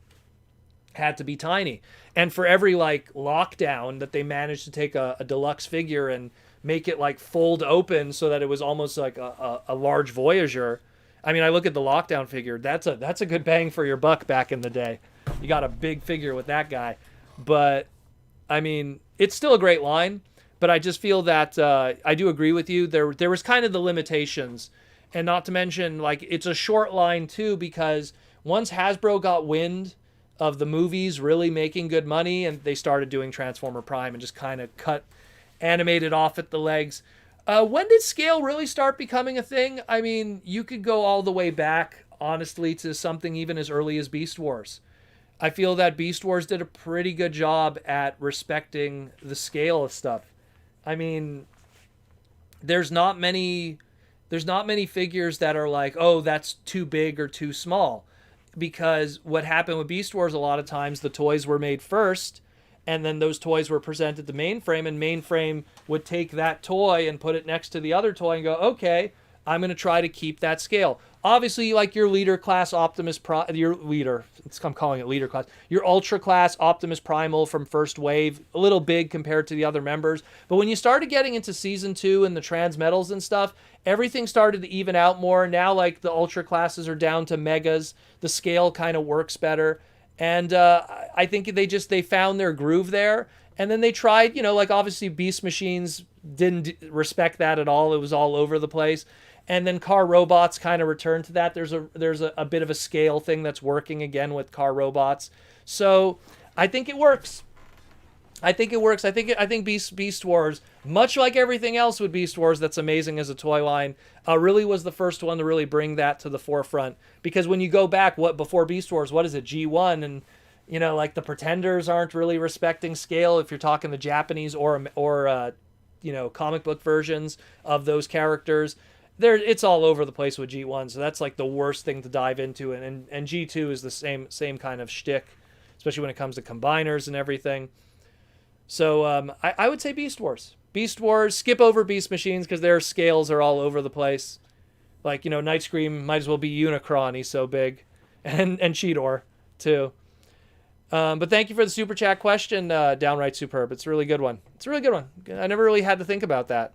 had to be tiny. And for every like lockdown that they managed to take a deluxe figure and make it like fold open so that it was almost like a large Voyager. I mean, I look at the lockdown figure, that's a good bang for your buck back in the day. You got a big figure with that guy. But I mean, it's still a great line, but I just feel that I do agree with you. There was kind of the limitations, and not to mention, like, it's a short line too, because once Hasbro got wind of the movies really making good money, and they started doing Transformer Prime and just kind of cut Animated off at the legs. When did scale really start becoming a thing? I mean, you could go all the way back, honestly, to something even as early as Beast Wars. I feel that Beast Wars did a pretty good job at respecting the scale of stuff. I mean, there's not many figures that are like, oh, that's too big or too small. Because what happened with Beast Wars, a lot of times the toys were made first, and then those toys were presented to Mainframe, and Mainframe would take that toy and put it next to the other toy and go, okay, I'm going to try to keep that scale. Obviously, like your leader class Optimus Prime, I'm calling it leader class, your Ultra class Optimus Primal from First Wave, a little big compared to the other members. But when you started getting into Season 2 and the Transmetals and stuff, everything started to even out more. Now, like, the Ultra classes are down to Megas. The scale kind of works better. And I think they found their groove there. And then they tried, like, obviously Beast Machines didn't respect that at all. It was all over the place. And then Car Robots kind of returned to that. There's a bit of a scale thing that's working again with Car Robots. So I think it works. I think Beast Wars, much like everything else with Beast Wars that's amazing as a toy line, really was the first one to really bring that to the forefront. Because when you go back, before Beast Wars, what is it, G1, and like the Pretenders aren't really respecting scale if you're talking the Japanese or comic book versions of those characters. It's all over the place with G1, so that's like the worst thing to dive into, and G2 is the same kind of shtick, especially when it comes to combiners and everything. So I would say Beast Wars. Beast Wars, skip over Beast Machines because their scales are all over the place. Like, Night Scream might as well be Unicron, he's so big. And Cheetor, too. But thank you for the Super Chat question, Downright Superb. It's a really good one. I never really had to think about that.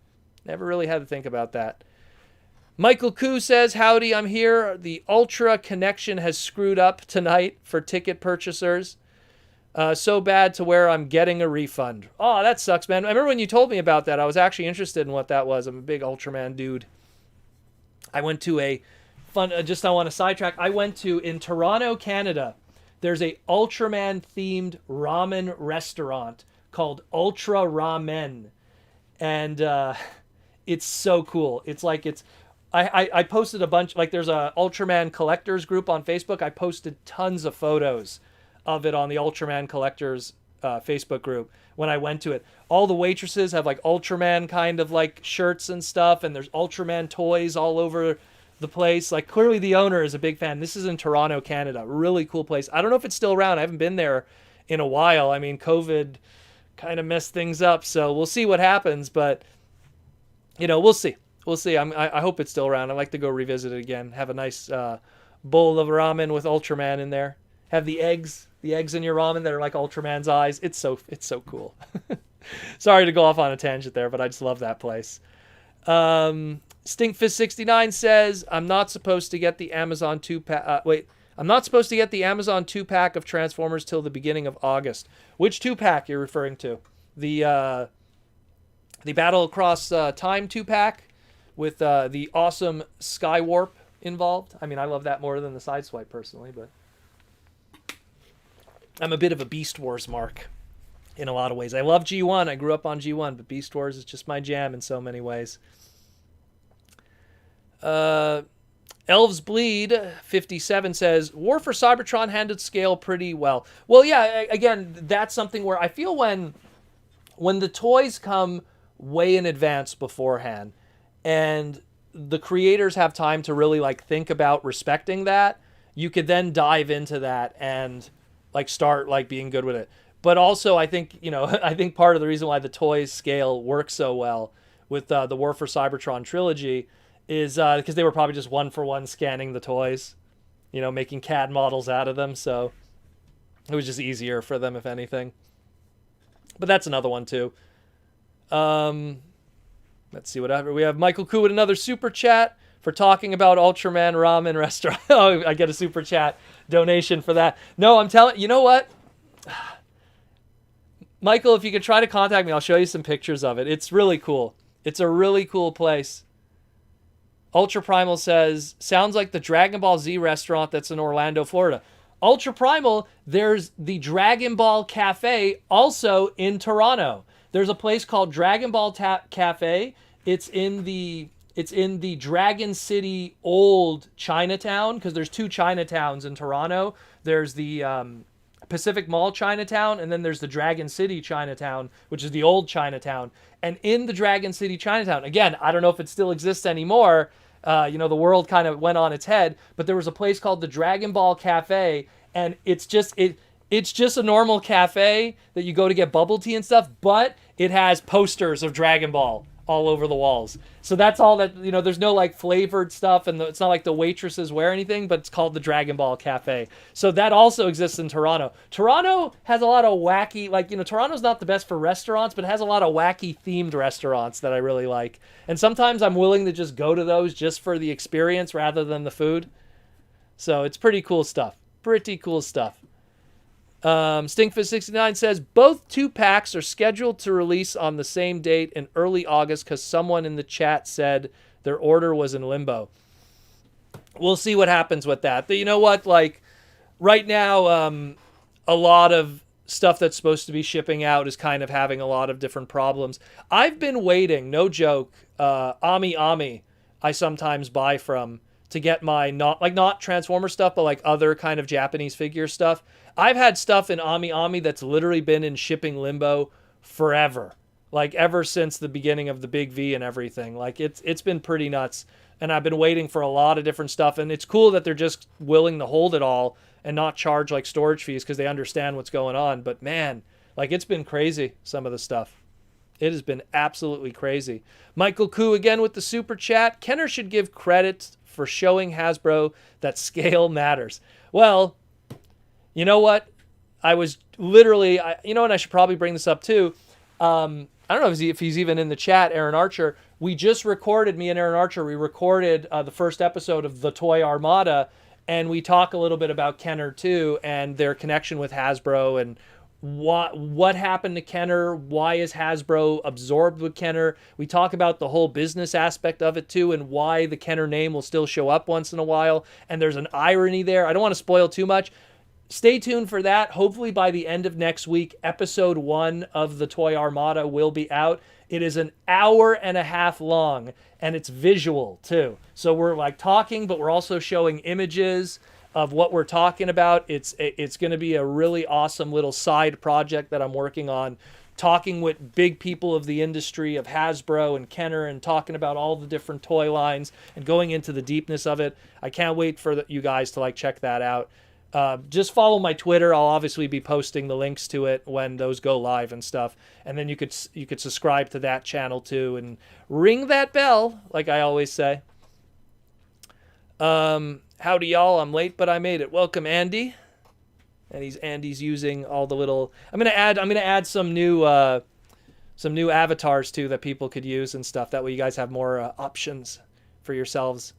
Michael Koo says, howdy, I'm here. The Ultra connection has screwed up tonight for ticket purchasers. So bad to where I'm getting a refund. Oh, that sucks, man. I remember when you told me about that, I was actually interested in what that was. I'm a big Ultraman dude. I went to I want to sidetrack. I went to, in Toronto, Canada, there's a Ultraman-themed ramen restaurant called Ultra Ramen. And it's so cool. It's like I posted a bunch, like there's a Ultraman collectors group on Facebook. I posted tons of photos of it on the Ultraman collectors Facebook group when I went to it. All the waitresses have like Ultraman kind of like shirts and stuff, and there's Ultraman toys all over the place. Like, clearly the owner is a big fan. This is in Toronto, Canada. Really cool place. I don't know if it's still around. I haven't been there in a while. I mean, COVID kind of messed things up, so we'll see what happens, but we'll see. I hope it's still around. I'd like to go revisit it again. Have a nice bowl of ramen with Ultraman in there. Have the eggs in your ramen that are like Ultraman's eyes. It's so cool. Sorry to go off on a tangent there, but I just love that place. Stinkfist69 says, I'm not supposed to get the Amazon 2-pack. I'm not supposed to get the Amazon 2-pack of Transformers till the beginning of August. Which 2-pack you're referring to? The Battle Across Time 2-pack with the awesome Skywarp involved. I mean, I love that more than the Sideswipe personally, but I'm a bit of a Beast Wars mark in a lot of ways. I love G1. I grew up on G1, but Beast Wars is just my jam in so many ways. Elves Bleed 57 says, War for Cybertron handled scale pretty well. Well, yeah, again, that's something where I feel when the toys come way in advance beforehand and the creators have time to really like think about respecting that, you could then dive into that and like start like being good with it. But also I think, I think part of the reason why the toys scale works so well with the War for Cybertron trilogy is because they were probably just one-for-one scanning the toys, making CAD models out of them. So it was just easier for them, if anything. But that's another one, too. Let's see whatever. We have Michael Koo with another super chat for talking about Ultraman Ramen Restaurant. Oh, I get a super chat donation for that. No, I'm telling you, know what? Michael, if you could try to contact me, I'll show you some pictures of it. It's really cool. It's a really cool place. Ultra Primal says, sounds like the Dragon Ball Z restaurant that's in Orlando, Florida. Ultra Primal, there's the Dragon Ball Cafe also in Toronto. There's a place called Dragon Ball Cafe. It's in the Dragon City old Chinatown, because there's two Chinatowns in Toronto. There's the Pacific Mall Chinatown, and then there's the Dragon City Chinatown, which is the old Chinatown. And in the Dragon City Chinatown, again, I don't know if it still exists anymore. The world kind of went on its head, but there was a place called the Dragon Ball Cafe, and it's just a normal cafe that you go to get bubble tea and stuff, but it has posters of Dragon Ball all over the walls. So that's all that, there's no like flavored stuff, and it's not like the waitresses wear anything, but it's called the Dragon Ball Cafe. So that also exists in Toronto. Toronto has a lot of wacky, Toronto's not the best for restaurants, but it has a lot of wacky themed restaurants that I really like. And sometimes I'm willing to just go to those just for the experience rather than the food. So it's pretty cool stuff. Stinkfist69 says, both 2-packs are scheduled to release on the same date in early August because someone in the chat said their order was in limbo. We'll see what happens with that. But you know what? Like, right now, a lot of stuff that's supposed to be shipping out is kind of having a lot of different problems. I've been waiting, no joke, Ami, I sometimes buy from to get my not Transformer stuff, but like other kind of Japanese figure stuff. I've had stuff in Ami that's literally been in shipping limbo forever. Like ever since the beginning of the Big V and everything. Like it's been pretty nuts. And I've been waiting for a lot of different stuff. And it's cool that they're just willing to hold it all and not charge like storage fees because they understand what's going on. But man, like it's been crazy, some of the stuff. It has been absolutely crazy. Michael Koo again with the super chat. Kenner should give credit for showing Hasbro that scale matters. Well, you know what? I was literally, and I should probably bring this up too. I don't know if he's even in the chat, Aaron Archer. Me and Aaron Archer, we recorded the first episode of The Toy Armada, and we talk a little bit about Kenner too, and their connection with Hasbro, and what happened to Kenner, why is Hasbro absorbed with Kenner. We talk about the whole business aspect of it too, and why the Kenner name will still show up once in a while, and there's an irony there. I don't want to spoil too much. Stay tuned for that. Hopefully by the end of next week, episode 1 of the Toy Armada will be out. It is an hour and a half long, and it's visual too. So we're like talking, but we're also showing images of what we're talking about. It's going to be a really awesome little side project that I'm working on, talking with big people of the industry of Hasbro and Kenner and talking about all the different toy lines and going into the deepness of it. I can't wait for you guys to like check that out. Just follow my Twitter. I'll obviously be posting the links to it when those go live and stuff. And then you could subscribe to that channel too and ring that bell, like I always say. Howdy y'all, I'm late, but I made it. Welcome, Andy. And Andy's using all the little. I'm gonna add some new avatars too that people could use and stuff. That way you guys have more options for yourselves.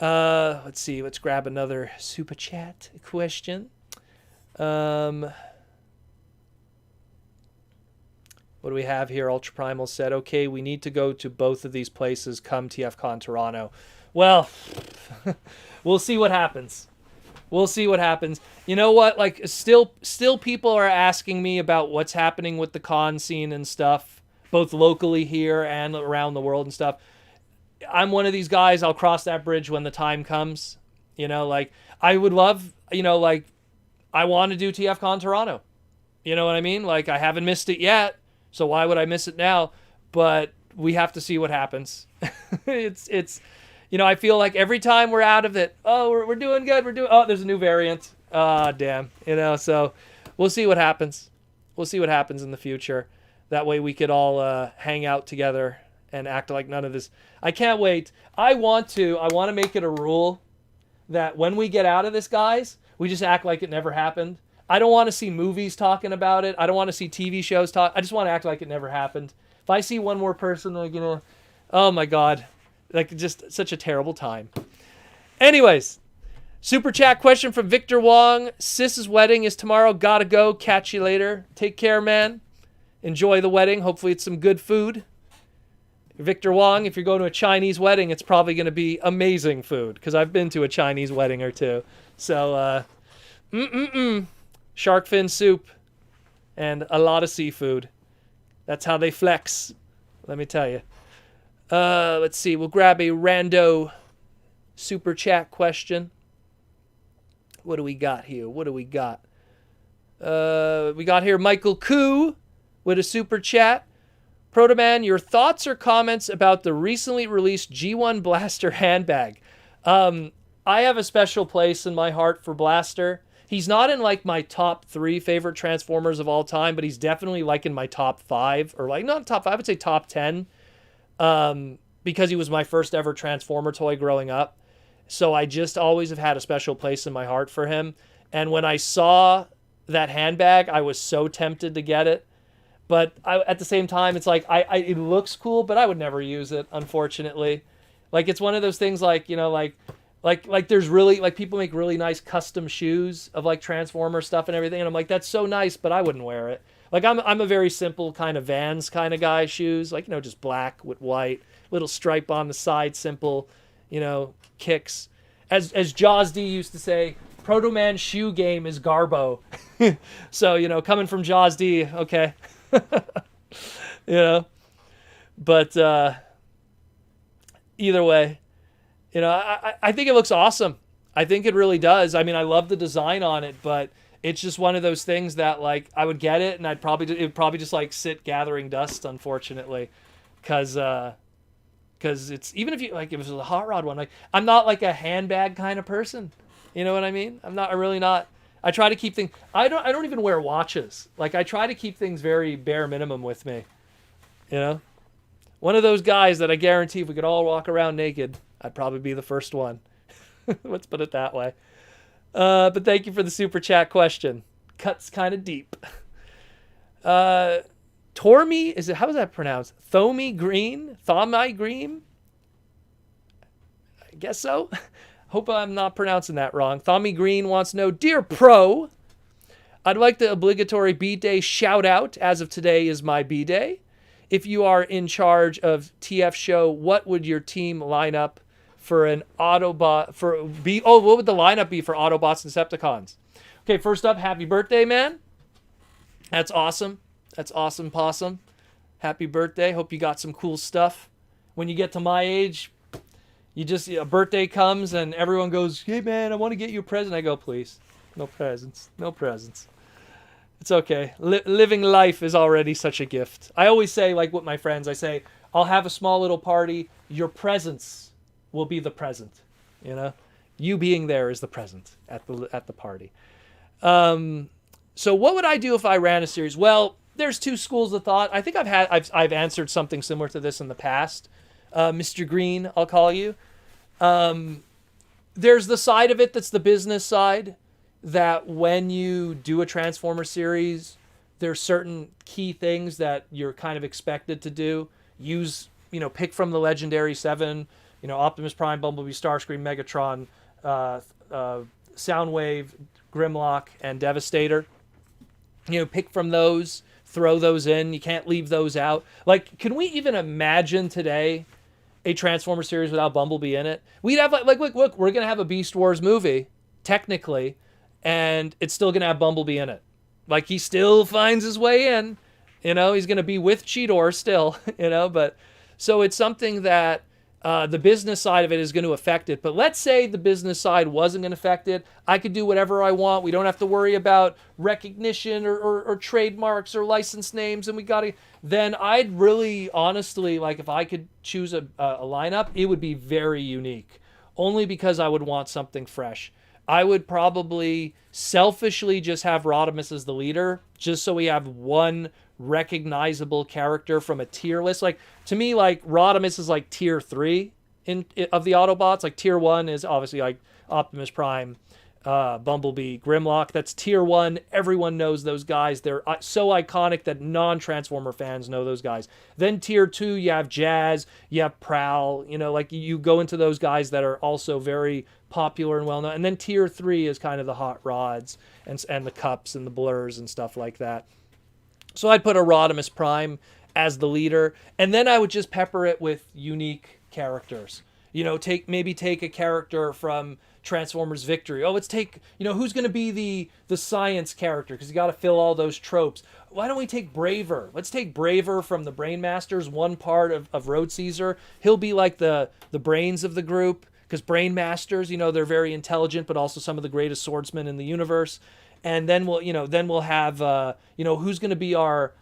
Let's see. Let's grab another super chat question. What do we have here? Ultra Primal said, okay, we need to go to both of these places come TFCon Toronto. Well, we'll see what happens. We'll see what happens. You know what? Like, still people are asking me about what's happening with the con scene and stuff, both locally here and around the world and stuff. I'm one of these guys, I'll cross that bridge when the time comes. You know, like, I would love, you know, like, I want to do TFCon Toronto. You know what I mean? Like, I haven't missed it yet, so why would I miss it now? But we have to see what happens. It's you know, I feel like every time we're out of it, oh, we're doing good. There's a new variant. Damn. You know, so we'll see what happens. We'll see what happens in the future. That way we could all hang out together and act like none of this. I can't wait. I want to make it a rule that when we get out of this, guys, we just act like it never happened. I don't want to see movies talking about it. I don't want to see TV shows talk. I just want to act like it never happened. If I see one more person, like, you know, oh my God. Like, just such a terrible time. Anyways, super chat question from Victor Wong. Sis's wedding is tomorrow. Gotta go. Catch you later. Take care, man. Enjoy the wedding. Hopefully it's some good food. Victor Wong, if you're going to a Chinese wedding, it's probably going to be amazing food, because I've been to a Chinese wedding or two. So, shark fin soup and a lot of seafood. That's how they flex, let me tell you. Let's see. We'll grab a rando super chat question. What do we got here? We got here Michael Koo with a super chat. Protoman, your thoughts or comments about the recently released G1 Blaster handbag? I have a special place in my heart for Blaster. He's not in like my top 3 favorite Transformers of all time, but he's definitely like in my top 5, or like not top 5, I would say top 10. Because he was my first ever Transformer toy growing up. So I just always have had a special place in my heart for him. And when I saw that handbag, I was so tempted to get it. But at the same time, it's like, it looks cool, but I would never use it, unfortunately. Like, it's one of those things, like, you know, like there's really, like, people make really nice custom shoes of like Transformer stuff and everything. And I'm like, that's so nice, but I wouldn't wear it. Like, I'm a very simple kind of Vans kind of guy, shoes. Like, you know, just black with white, little stripe on the side, simple, you know, kicks. As Jaws D used to say, Proto Man shoe game is Garbo. So, you know, coming from Jaws D, okay. You know. But either way, you know, I think it looks awesome. I think it really does. I mean, I love the design on it, but it's just one of those things that, like, I would get it and it would probably just like sit gathering dust, unfortunately, because it's, even if you, like, if it was a hot rod one, like, I'm not like a handbag kind of person, you know what I mean? I'm really not. I try to keep things. I don't even wear watches. Like, I try to keep things very bare minimum with me, you know. One of those guys that I guarantee if we could all walk around naked, I'd probably be the first one. Let's put it that way. But thank you for the super chat question. Cuts kind of deep. Tormy, how is that pronounced? Thomy Green? I guess so. Hope I'm not pronouncing that wrong. Thomy Green wants to know, Dear Pro, I'd like the obligatory B-Day shout out. As of today is my B-Day. If you are in charge of TF show, what would your team line up for an Autobot what would the lineup be for Autobots and Decepticons? Okay, first up, happy birthday, man. That's awesome. That's awesome, Possum. Happy birthday. Hope you got some cool stuff. When you get to my age, a birthday comes and everyone goes, hey man, I want to get you a present. I go, please. No presents. No presents. It's okay. Living life is already such a gift. I always say, like with my friends, I say, I'll have a small little party. Your presence will be the present, you know. You being there is the present at the party. So what would I do if I ran a series? Well, there's 2 schools of thought. I think I've answered something similar to this in the past. Mr. Green, I'll call you. There's the side of it that's the business side, that when you do a Transformer series, there's certain key things that you're kind of expected to do. Use, pick from the Legendary 7, Optimus Prime, Bumblebee, Starscream, Megatron, Soundwave, Grimlock, and Devastator. Pick from those, throw those in. You can't leave those out. Like, can we even imagine today a Transformer series without Bumblebee in it? We'd have look, we're gonna have a Beast Wars movie, technically, and it's still gonna have Bumblebee in it. Like, he still finds his way in. He's gonna be with Cheetor still. But so it's something that the business side of it is going to affect it. But let's say the business side wasn't going to affect it. I could do whatever I want. We don't have to worry about recognition or trademarks or license names. And then I'd really, honestly, like, if I could choose a lineup, it would be very unique. Only because I would want something fresh. I would probably selfishly just have Rodimus as the leader, just so we have one recognizable character from a tier list. Like, to me, like, Rodimus is like tier 3 of the Autobots. Like, tier 1 is obviously like Optimus Prime, Bumblebee, Grimlock. That's tier 1. Everyone knows those guys. They're so iconic that non-Transformer fans know those guys. Then tier 2, you have Jazz, you have Prowl. Like, you go into those guys that are also very popular and well-known. And then tier 3 is kind of the Hot Rods and the Cups and the Blurs and stuff like that. So I'd put a Rodimus Prime as the leader, and then I would just pepper it with unique characters. Take a character from Transformers Victory. Oh, let's take, who's going to be the science character, because you got to fill all those tropes. Why don't we take Braver? Let's take Braver from the Brainmasters, one part of Road Caesar. He'll be like the brains of the group, because Brainmasters, they're very intelligent, but also some of the greatest swordsmen in the universe. And then we'll have who's going to be our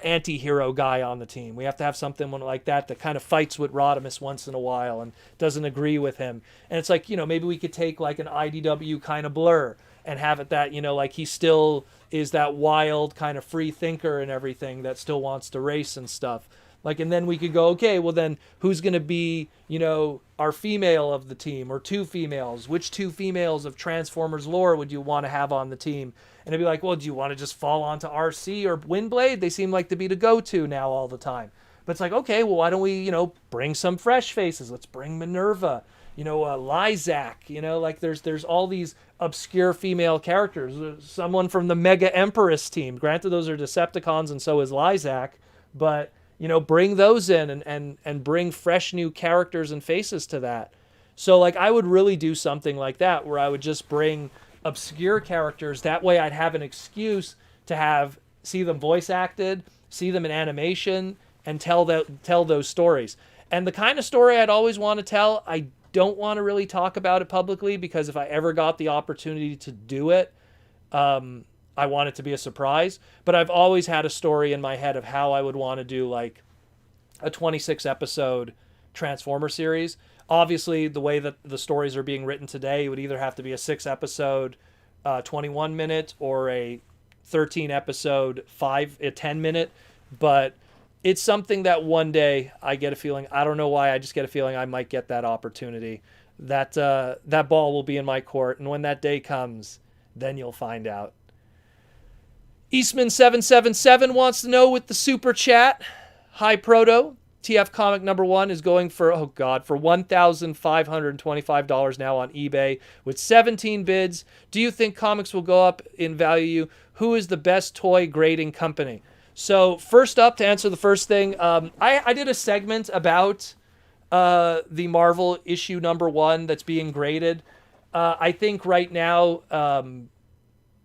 anti-hero guy on the team. We have to have something like that kind of fights with Rodimus once in a while and doesn't agree with him. And it's like, maybe we could take like an IDW kind of Blur and have it that, like he still is that wild kind of free thinker and everything that still wants to race and stuff. Like, and then we could go, okay, well then who's going to be, our female of the team, or two females? Which two females of Transformers lore would you want to have on the team? And it'd be like, well, do you want to just fall onto RC or Windblade? They seem like to be the go-to now all the time. But it's like, okay, well, why don't we, bring some fresh faces? Let's bring Minerva, Lyzak, like there's all these obscure female characters. Someone from the Mega Empress team. Granted, those are Decepticons and so is Lyzak, but bring those in and bring fresh new characters and faces to that. So, like, I would really do something like that where I would just bring obscure characters. That way I'd have an excuse to see them voice acted, see them in animation, and tell those stories. And the kind of story I'd always want to tell, I don't want to really talk about it publicly, because if I ever got the opportunity to do it, I want it to be a surprise. But I've always had a story in my head of how I would want to do like a 26 episode Transformer series. Obviously, the way that the stories are being written today, it would either have to be a 6 episode 21 minute or a 13 episode 10 minute. But it's something that one day I get a feeling, I don't know why, I just get a feeling I might get that opportunity. That ball will be in my court, and when that day comes, then you'll find out. Eastman777 wants to know with the super chat, Hi Proto, TF comic number 1 is going for $1,525 now on eBay with 17 bids. Do you think comics will go up in value? Who is the best toy grading company? So first up, to answer the first thing, I did a segment about the Marvel issue number 1 that's being graded. I think right now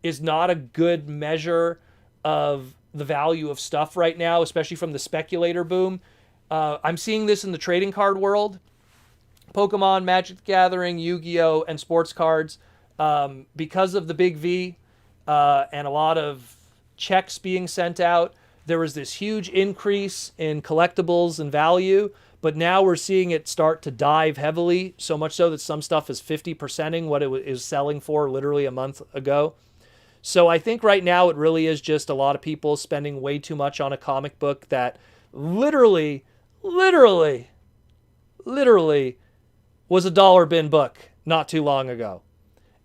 is not a good measure of the value of stuff right now, especially from the speculator boom. I'm seeing this in the trading card world. Pokemon, Magic the Gathering, Yu-Gi-Oh, and sports cards. Because of the big V and a lot of checks being sent out, there was this huge increase in collectibles and value, but now we're seeing it start to dive heavily, so much so that some stuff is 50%ing what it is selling for literally a month ago. So I think right now it really is just a lot of people spending way too much on a comic book that literally was a dollar bin book not too long ago.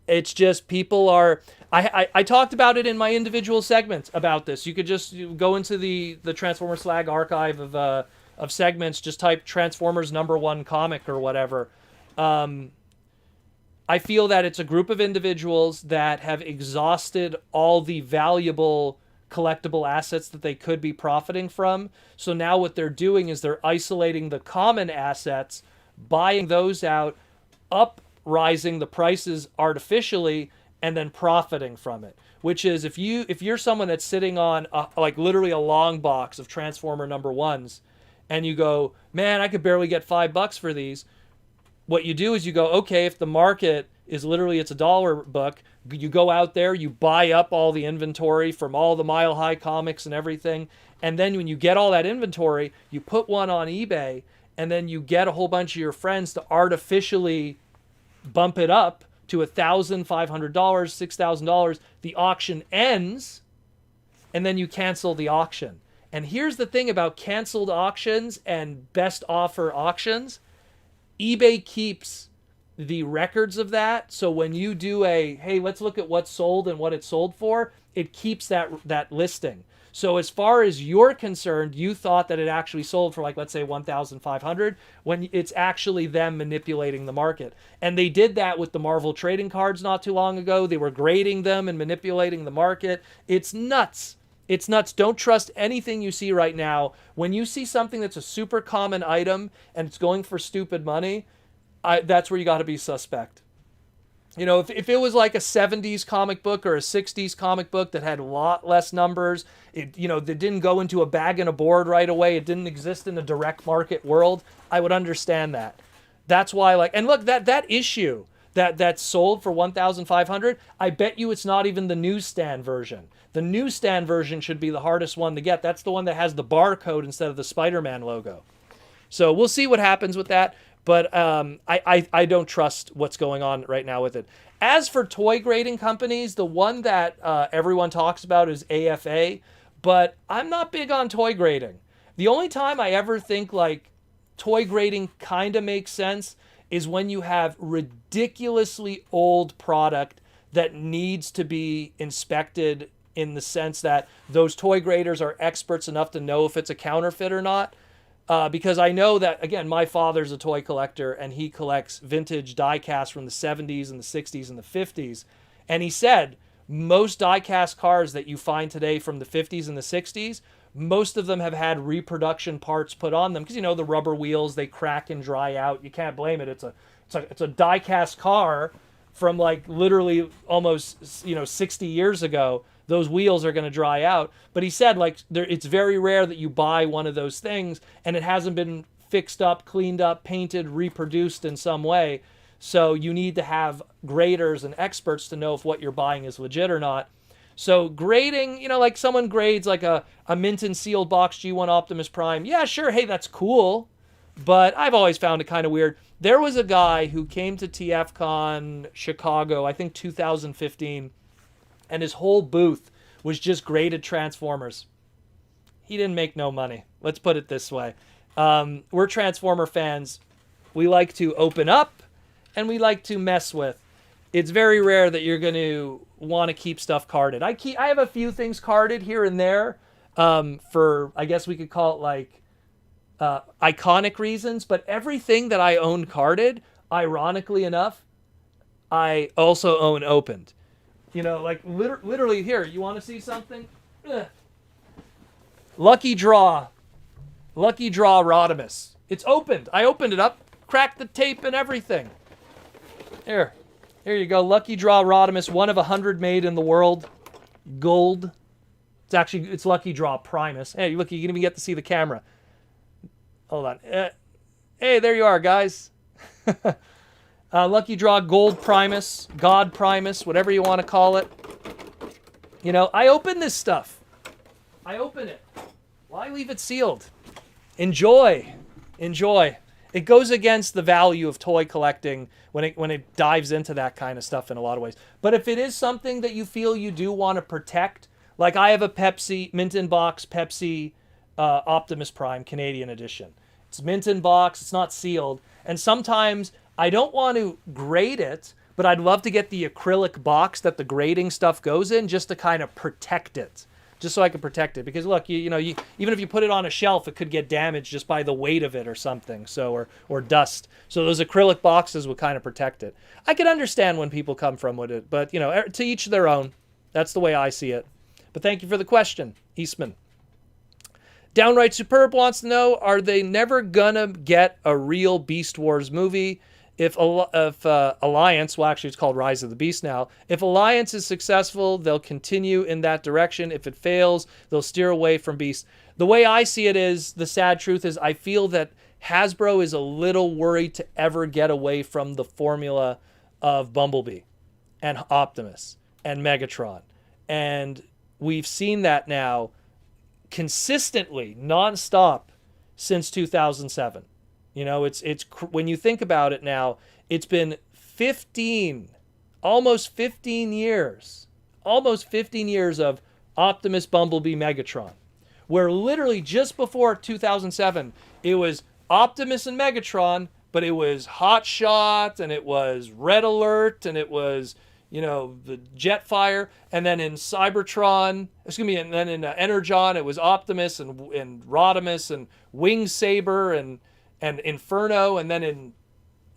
It's just people are... I talked about it in my individual segments about this. You could just go into the Transformer Slag archive of of segments, just type Transformers #1 comic or whatever. I feel that it's a group of individuals that have exhausted all the valuable collectible assets that they could be profiting from. So now what they're doing is they're isolating the common assets, buying those out, uprising the prices artificially, and then profiting from it. Which is, if you're someone that's sitting on like literally a long box of Transformer #1s, and you go, man, I could barely get $5 for these. What you do is you go, okay, if the market is literally it's $1 book, you go out there, you buy up all the inventory from all the Mile High comics and everything, and then when you get all that inventory, you put one on eBay, and then you get a whole bunch of your friends to artificially bump it up to $1,500, $6,000. The auction ends, and then you cancel the auction. And here's the thing about canceled auctions and best offer auctions. eBay keeps the records of that. So when you do hey, let's look at what's sold and what it sold for, it keeps that listing. So as far as you're concerned, you thought that it actually sold for, like, let's say 1,500, when it's actually them manipulating the market. And they did that with the Marvel trading cards not too long ago. They were grading them and manipulating the market. It's nuts. It's nuts. Don't trust anything you see right now. When you see something that's a super common item and it's going for stupid money, that's where you got to be suspect. You know, if it was like a 70s comic book or a 60s comic book that had a lot less numbers, that didn't go into a bag and a board right away, it didn't exist in a direct market world, I would understand that. That's why, and look, that issue that's sold for 1,500, I bet you it's not even the newsstand version. The newsstand version should be the hardest one to get. That's the one that has the barcode instead of the Spider-Man logo. So we'll see what happens with that. But I don't trust what's going on right now with it. As for toy grading companies, the one that everyone talks about is AFA, but I'm not big on toy grading. The only time I ever think like toy grading kind of makes sense is when you have ridiculously old product that needs to be inspected, in the sense that those toy graders are experts enough to know if it's a counterfeit or not. Because I know that, again, my father's a toy collector and he collects vintage die-cast from the 70s and the 60s and the 50s. And he said most die-cast cars that you find today from the 50s and the 60s, most of them have had reproduction parts put on them. Because, the rubber wheels, they crack and dry out. You can't blame it. It's a die-cast car from like literally almost 60 years ago. Those wheels are going to dry out. But he said, it's very rare that you buy one of those things and it hasn't been fixed up, cleaned up, painted, reproduced in some way. So you need to have graders and experts to know if what you're buying is legit or not. So grading, like someone grades like a mint and sealed box G1 Optimus Prime. Yeah, sure. Hey, that's cool. But I've always found it kind of weird. There was a guy who came to TFCon Chicago, I think 2015, and his whole booth was just graded Transformers. He didn't make no money. Let's put it this way. We're Transformer fans. We like to open up and we like to mess with. It's very rare that you're going to want to keep stuff carded. I have a few things carded here and there for, I guess we could call it like iconic reasons, but everything that I own carded, ironically enough, I also own opened. Literally here, you want to see something? Ugh. Lucky Draw Rodimus. It's opened. I opened it up, cracked the tape and everything. Here you go. Lucky Draw Rodimus, one of 100 made in the world. Gold. It's Lucky Draw Primus. Hey, look, you can even get to see the camera. Hold on. Hey, there you are, guys. Lucky Draw Gold Primus, God Primus, whatever you want to call it. I open this stuff. I open it. Why leave it sealed? Enjoy. It goes against the value of toy collecting when it dives into that kind of stuff in a lot of ways. But if it is something that you feel you do want to protect, like I have a Pepsi, mint in box Pepsi Optimus Prime Canadian edition. It's mint in box, it's not sealed, and sometimes I don't want to grade it, but I'd love to get the acrylic box that the grading stuff goes in just to kind of protect it. just so I could protect it. Because look, even if you put it on a shelf, it could get damaged just by the weight of it or something. So or dust. So those acrylic boxes would kind of protect it. I could understand when people come from with it, but to each their own. That's the way I see it. But thank you for the question, Eastman. Downright Superb wants to know, are they never gonna get a real Beast Wars movie? If Alliance, well, actually it's called Rise of the Beast now. If Alliance is successful, they'll continue in that direction. If it fails, they'll steer away from Beast. The way I see it is, the sad truth is, I feel that Hasbro is a little worried to ever get away from the formula of Bumblebee and Optimus and Megatron. And we've seen that now consistently, nonstop, since 2007. It's when you think about it now, it's been almost 15 years of Optimus, Bumblebee, Megatron, where literally just before 2007, it was Optimus and Megatron, but it was Hot Shot, and it was Red Alert, and it was the Jetfire, and then in Cybertron, and then in Energon, it was Optimus and Rodimus and Wing Saber and Inferno, and then in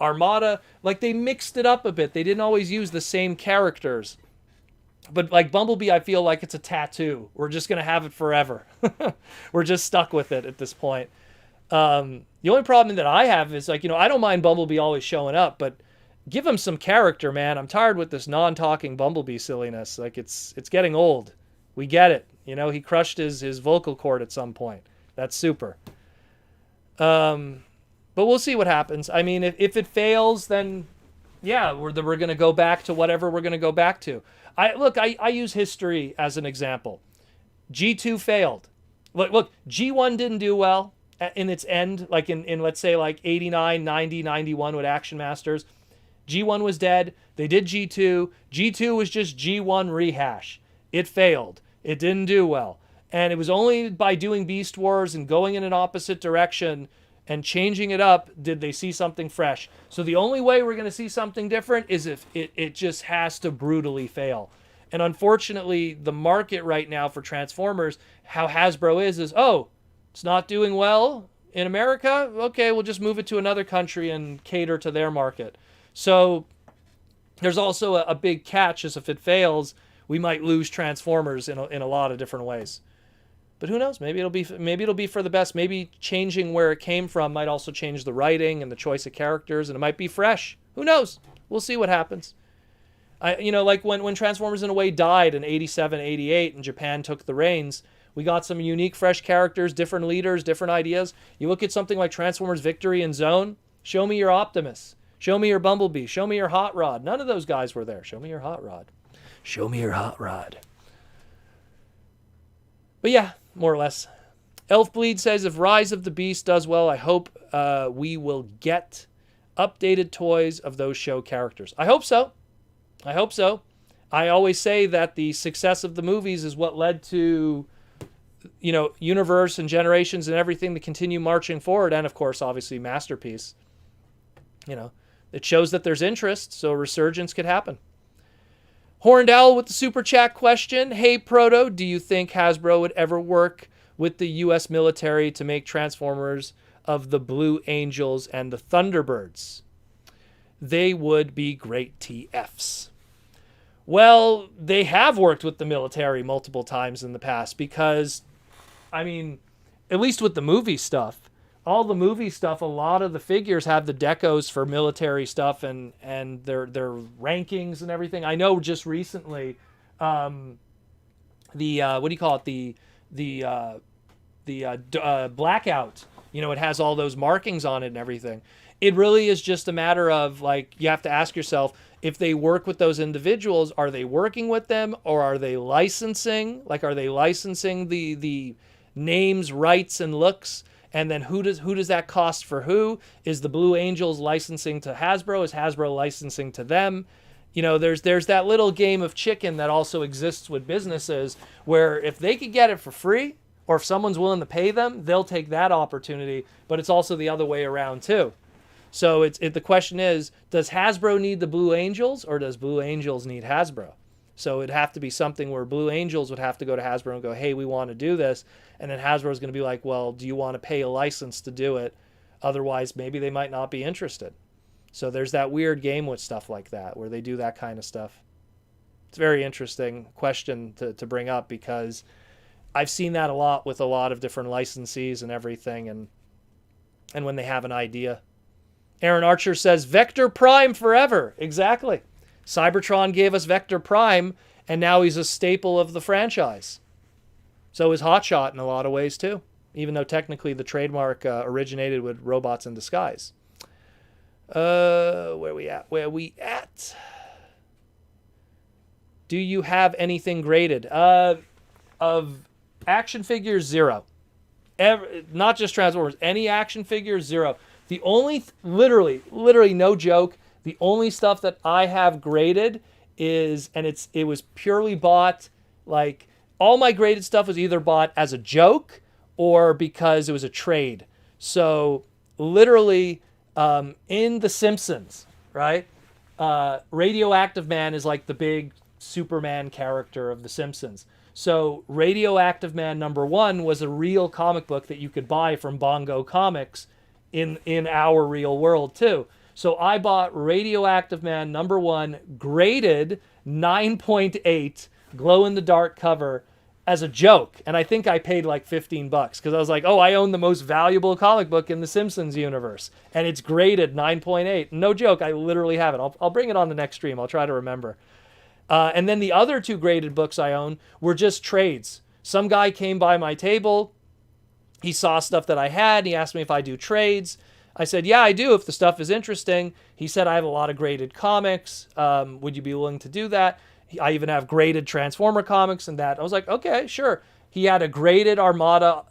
Armada, like they mixed it up a bit. They didn't always use the same characters. But like Bumblebee, I feel like it's a tattoo. We're just gonna have it forever. We're just stuck with it at this point. The only problem that I have is I don't mind Bumblebee always showing up, but give him some character, man. I'm tired with this non-talking Bumblebee silliness. Like it's getting old. We get it. He crushed his vocal cord at some point. That's super. But we'll see what happens. I mean, if it fails, then yeah, we're going to go back to whatever we're going to go back to. I use history as an example. G2 failed. Look, G1 didn't do well in its end, like in let's say like 89, 90, 91 with Action Masters. G1 was dead. They did G2. G2 was just G1 rehash. It failed. It didn't do well. And it was only by doing Beast Wars and going in an opposite direction and changing it up did they see something fresh. So the only way we're going to see something different is if it just has to brutally fail. And unfortunately, the market right now for Transformers, how Hasbro is it's not doing well in America? Okay, we'll just move it to another country and cater to their market. So there's also a big catch, as if it fails, we might lose Transformers in a lot of different ways. But who knows? Maybe it'll be for the best. Maybe changing where it came from might also change the writing and the choice of characters, and it might be fresh. Who knows? We'll see what happens. Like when Transformers in a way died in 87, 88, and Japan took the reins, we got some unique, fresh characters, different leaders, different ideas. You look at something like Transformers Victory and Zone. Show me your Optimus. Show me your Bumblebee. Show me your Hot Rod. None of those guys were there. Show me your Hot Rod. Show me your Hot Rod. But yeah, more or less. Elfbleed says, if Rise of the Beast does well, I hope we will get updated toys of those show characters. I hope so. I always say that the success of the movies is what led to, universe and generations and everything to continue marching forward. And of course, obviously, Masterpiece. It shows that there's interest, so a resurgence could happen. Horned Owl with the super chat question. Hey, Proto, do you think Hasbro would ever work with the U.S. military to make Transformers of the Blue Angels and the Thunderbirds? They would be great TFs. Well, they have worked with the military multiple times in the past because, at least with the movie stuff, all the movie stuff, a lot of the figures have the decos for military stuff and their rankings and everything. I know just recently, the Blackout, it has all those markings on it and everything. It really is just a matter of, you have to ask yourself, if they work with those individuals, are they working with them or are they licensing? Are they licensing the names, rights, and looks? And then who does that cost for who? Is the Blue Angels licensing to Hasbro? Is Hasbro licensing to them? There's that little game of chicken that also exists with businesses where if they could get it for free or if someone's willing to pay them, they'll take that opportunity. But it's also the other way around too. So the question is, does Hasbro need the Blue Angels or does Blue Angels need Hasbro? So it'd have to be something where Blue Angels would have to go to Hasbro and go, hey, we want to do this. And then Hasbro's going to be like, well, do you want to pay a license to do it? Otherwise, maybe they might not be interested. So there's that weird game with stuff like that, where they do that kind of stuff. It's a very interesting question to bring up, because I've seen that a lot with a lot of different licensees and everything, and when they have an idea. Aaron Archer says, Vector Prime forever. Exactly. Cybertron gave us Vector Prime, and now he's a staple of the franchise. So is Hotshot in a lot of ways, too, even though technically the trademark originated with Robots in Disguise. Where we at? Do you have anything graded? Of action figures, 0. Not just Transformers. Any action figures, 0. The only, literally no joke, the only stuff that I have graded is, and it was purely bought, like, all my graded stuff was either bought as a joke or because it was a trade. So, literally, in The Simpsons, right? Radioactive Man is like the big Superman character of The Simpsons. So Radioactive Man #1 was a real comic book that you could buy from Bongo Comics in our real world too. So I bought Radioactive Man #1 graded 9.8 glow-in-the-dark cover as a joke. And I think I paid like $15 because I was like, oh, I own the most valuable comic book in the Simpsons universe. And it's graded 9.8. No joke, I literally have it. I'll bring it on the next stream. I'll try to remember. And then the other 2 graded books I own were just trades. Some guy came by my table. He saw stuff that I had. And he asked me if I do trades. I said, yeah, I do, if the stuff is interesting. He said, I have a lot of graded comics. Would you be willing to do that? I even have graded Transformer comics and that. I was like, okay, sure. He had a graded Armada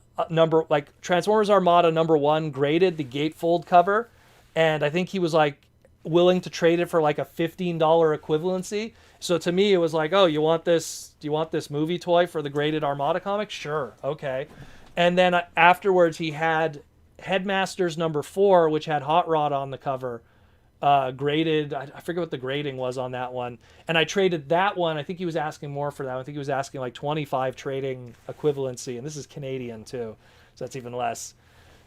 Transformers Armada #1 graded, the gatefold cover. And I think he was like willing to trade it for like a $15 equivalency. So to me, it was like, oh, you want this? Do you want this movie toy for the graded Armada comic? Sure. Okay. And then afterwards, he had Headmasters #4, which had Hot Rod on the cover, graded. I forget what the grading was on that one. And I traded that one. I think he was asking more for that. I think he was asking like 25 trading equivalency. And this is Canadian too. So that's even less.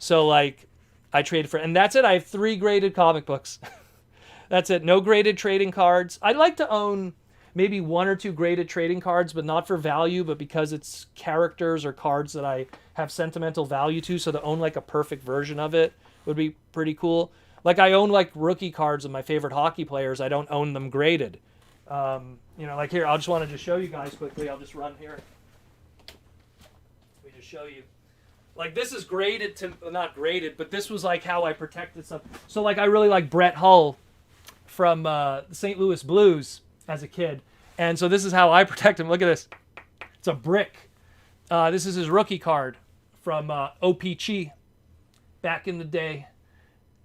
So like I traded for, and that's it. I have 3 graded comic books. That's it. No graded trading cards. I'd like to own maybe 1 or 2 graded trading cards, but not for value, but because it's characters or cards that I have sentimental value to. So to own like a perfect version of it would be pretty cool. Like I own like rookie cards of my favorite hockey players. I don't own them graded. Like here, I just wanted to show you guys quickly. I'll just run here. Let me just show you. Like this is graded not graded, but this was like how I protected stuff. So like I really like Brett Hull from the St. Louis Blues as a kid. And so this is how I protect him. Look at this. It's a brick. This is his rookie card from OPC back in the day.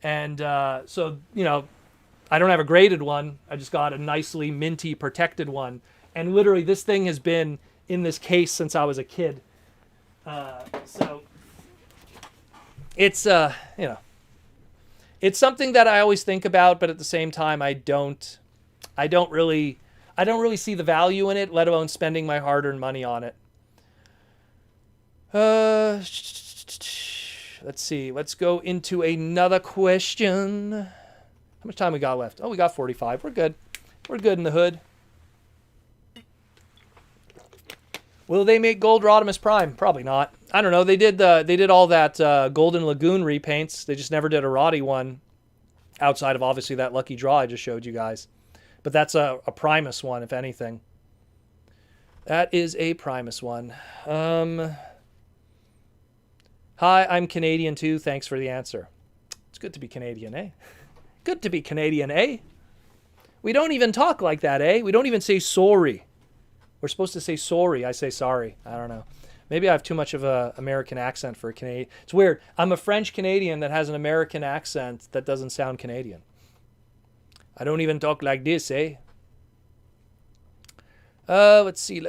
And so, I don't have a graded one. I just got a nicely minty protected one. And literally this thing has been in this case since I was a kid. So it's, it's something that I always think about, but at the same time, I don't really see the value in it, let alone spending my hard-earned money on it. Let's see. Let's go into another question. How much time we got left? Oh, we got 45. We're good. We're good in the hood. Will they make Gold Rodimus Prime? Probably not. I don't know. They did all that Golden Lagoon repaints. They just never did a Roddy one outside of obviously that lucky draw I just showed you guys. But that's a Primus one, if anything. That is a Primus one. Hi, I'm Canadian too. Thanks for the answer. It's good to be Canadian, eh? Good to be Canadian, eh? We don't even talk like that, eh? We don't even say sorry. We're supposed to say sorry. I say sorry. I don't know. Maybe I have too much of an American accent for a Canadian. It's weird. I'm a French Canadian that has an American accent that doesn't sound Canadian. I don't even talk like this, eh? Let's see.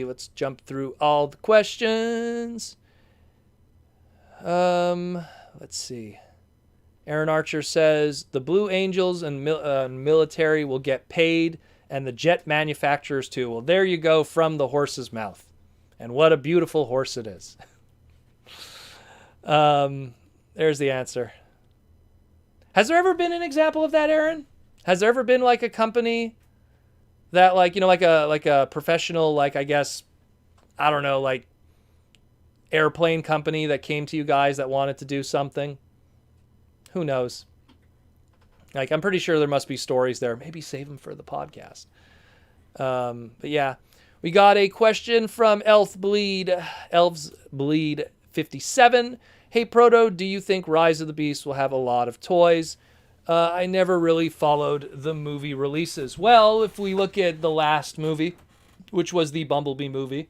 Let's jump through all the questions. Let's see. Aaron Archer says the Blue Angels and military will get paid and the jet manufacturers too. Well, there you go, from the horse's mouth. And what a beautiful horse it is. There's the answer. Has there ever been an example of that, Aaron? Has there ever been like a company that like, you know, like a professional, like, I guess, I don't know, like airplane company that came to you guys that wanted to do something? Who knows? Like, I'm pretty sure there must be stories there. Maybe save them for the podcast. But yeah, we got a question from Elves Bleed 57. Hey, Proto, do you think Rise of the Beast will have a lot of toys? I never really followed the movie releases. Well, if we look at the last movie, which was the Bumblebee movie,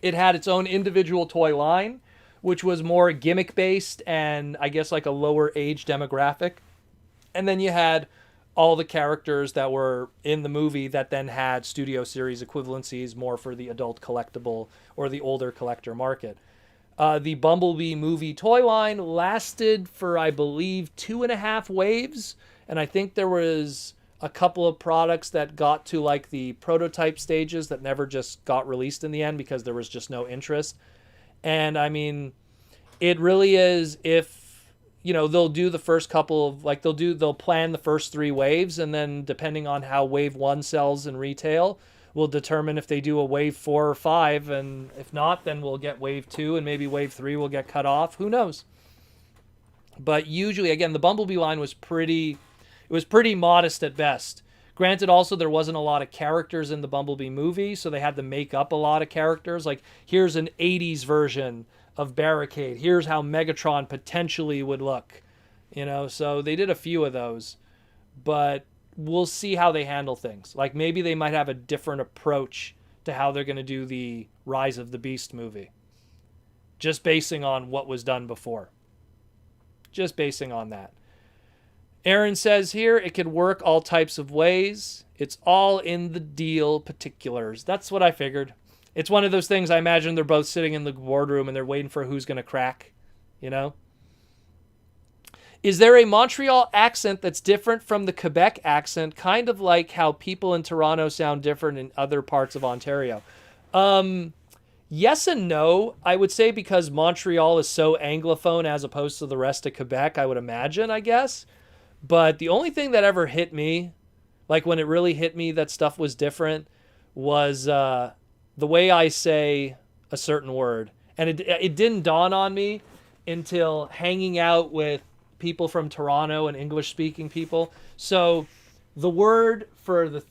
it had its own individual toy line, which was more gimmick-based and I guess like a lower age demographic. And then you had all the characters that were in the movie that then had studio series equivalencies more for the adult collectible or the older collector market. The Bumblebee movie toy line lasted for, I believe, 2.5 waves. And I think there was a couple of products that got to like the prototype stages that never just got released in the end because there was just no interest. And I mean, it really is, if, you know, they'll do the first couple of, like, they'll plan the first 3 waves, and then depending on how wave 1 sells in retail, will determine if they do a wave 4 or 5, and if not, then we'll get wave 2, and maybe wave 3 will get cut off. Who knows? But usually, again, the Bumblebee line was pretty modest at best. Granted, also, there wasn't a lot of characters in the Bumblebee movie, so they had to make up a lot of characters. Like, here's an 80s version of Barricade. Here's how Megatron potentially would look. You know, so they did a few of those. But we'll see how they handle things. Like, maybe they might have a different approach to how they're going to do the Rise of the Beast movie. Just basing on what was done before. Just basing on that. Aaron says here, it could work all types of ways. It's all in the deal particulars. That's what I figured. It's one of those things, I imagine they're both sitting in the boardroom and they're waiting for who's going to crack, you know? Is there a Montreal accent that's different from the Quebec accent, kind of like how people in Toronto sound different in other parts of Ontario? Yes and no. I would say because Montreal is so Anglophone as opposed to the rest of Quebec, I would imagine, I guess. But the only thing that ever hit me, like when it really hit me that stuff was different, was the way I say a certain word. And it didn't dawn on me until hanging out with people from Toronto and English-speaking people. So the word for the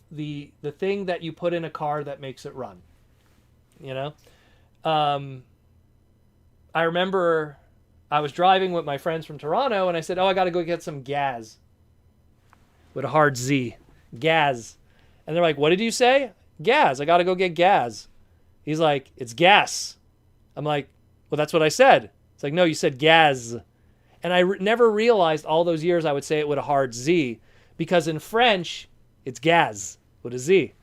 thing that you put in a car that makes it run, you know? I remember I was driving with my friends from Toronto, and I said, I got to go get some gas. With a hard Z. Gas. And they're like, what did you say? Gas. I got to go get gas. He's like, it's gas. I'm like, well, that's what I said. It's like, no, you said gas. And I never realized all those years I would say it with a hard Z, because in French, it's gaz with a Z.